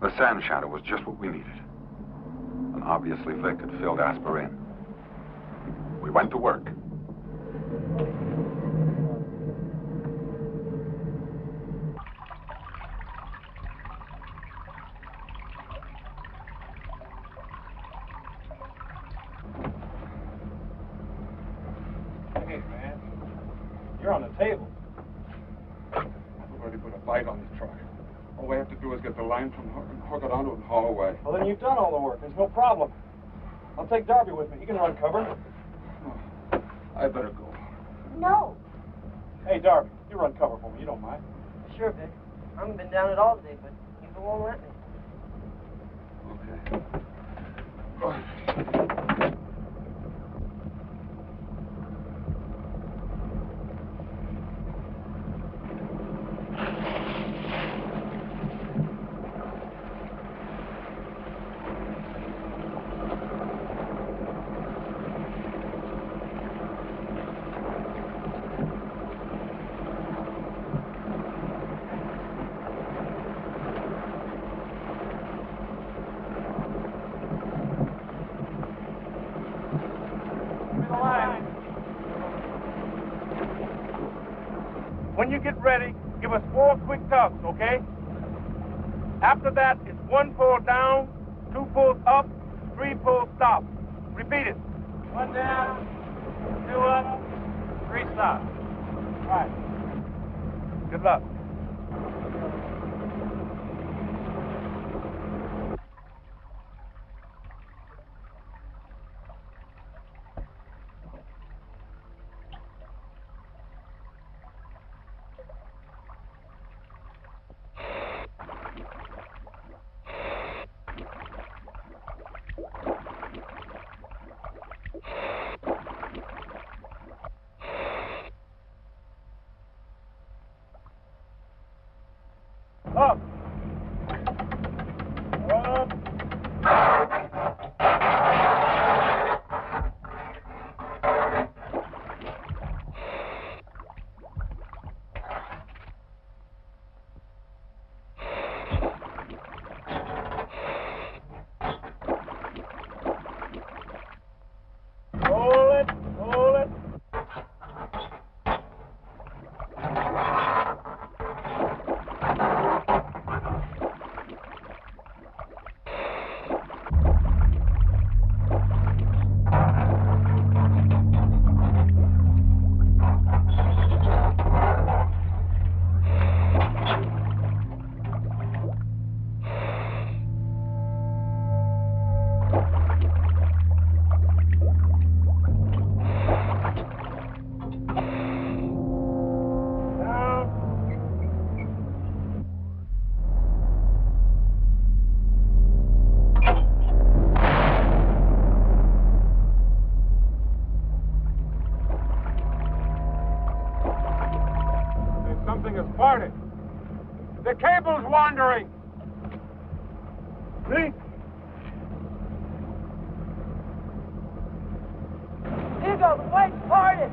Speaker 1: The sand shadow was just what we needed. And obviously Vic had filled Asper in. We went to work.
Speaker 6: Hey, man. You're on the table. I've already put a bite on the truck. All we have to do is get the line from hook and hook it onto and haul away.
Speaker 4: Well, then you've done all the work. There's no problem. I'll take Darby with me. He can run cover.
Speaker 6: I better go.
Speaker 10: No.
Speaker 4: Hey, Darby, you run cover for me. You don't mind.
Speaker 11: Sure, Vic. I haven't been down it all day, but Hugo won't let me.
Speaker 6: Okay.
Speaker 13: When you get ready, give us 4 quick tugs, okay? After that, it's 1 pull down, 2 pulls up, 3 pulls stop. Repeat it.
Speaker 9: 1 down, 2 up, 3 stop.
Speaker 13: All right. Good luck. Up. Up. Hold it. Hold it. Something has parted. The cable's wandering. See?
Speaker 11: Hugo, the plate's parted.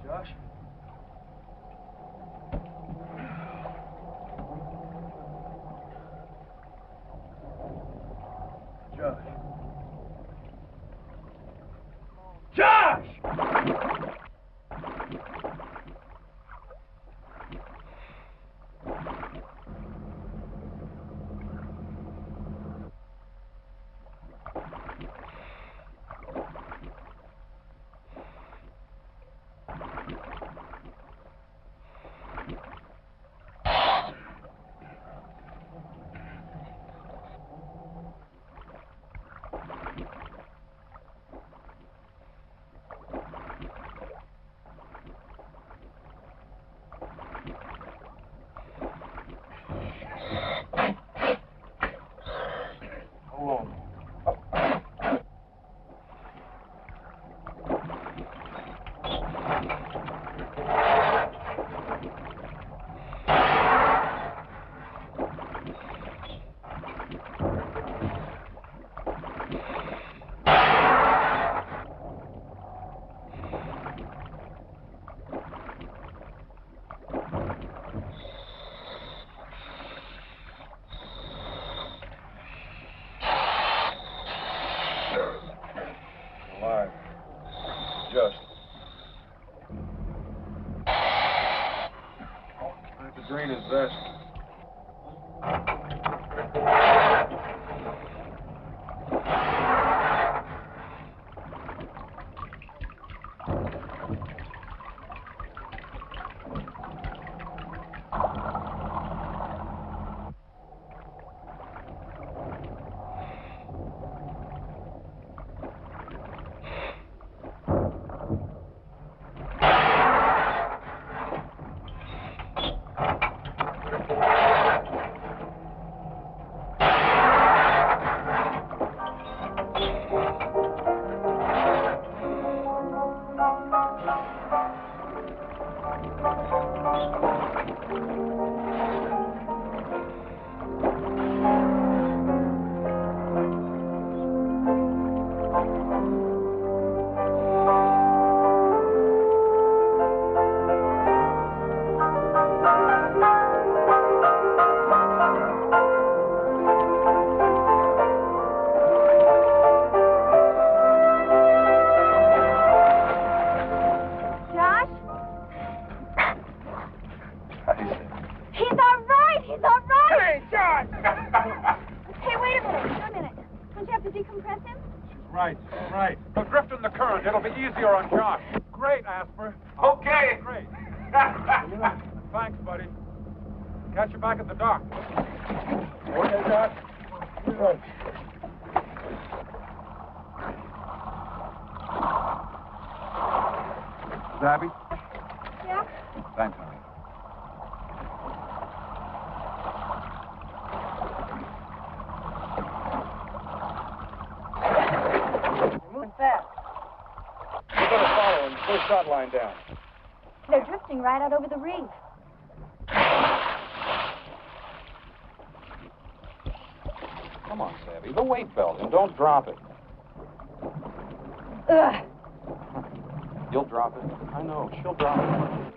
Speaker 4: Josh? Josh. Josh!
Speaker 13: warm.
Speaker 6: Alive. Just. What type of drain is this? Right. We'll drift in the current. It'll be easier on Josh. Great, Asper.
Speaker 13: Okay.
Speaker 6: Great. Thanks, buddy. Catch you back at the dock. Okay, Josh? Good. Abby?
Speaker 3: Yeah?
Speaker 6: Thanks, honey.
Speaker 3: Moving fast.
Speaker 6: We better follow and push that line down.
Speaker 3: They're drifting right out over the reef.
Speaker 6: Come on, Savvy. The weight belt, and don't drop it.
Speaker 3: Ugh.
Speaker 6: You'll drop it. I know. She'll drop it.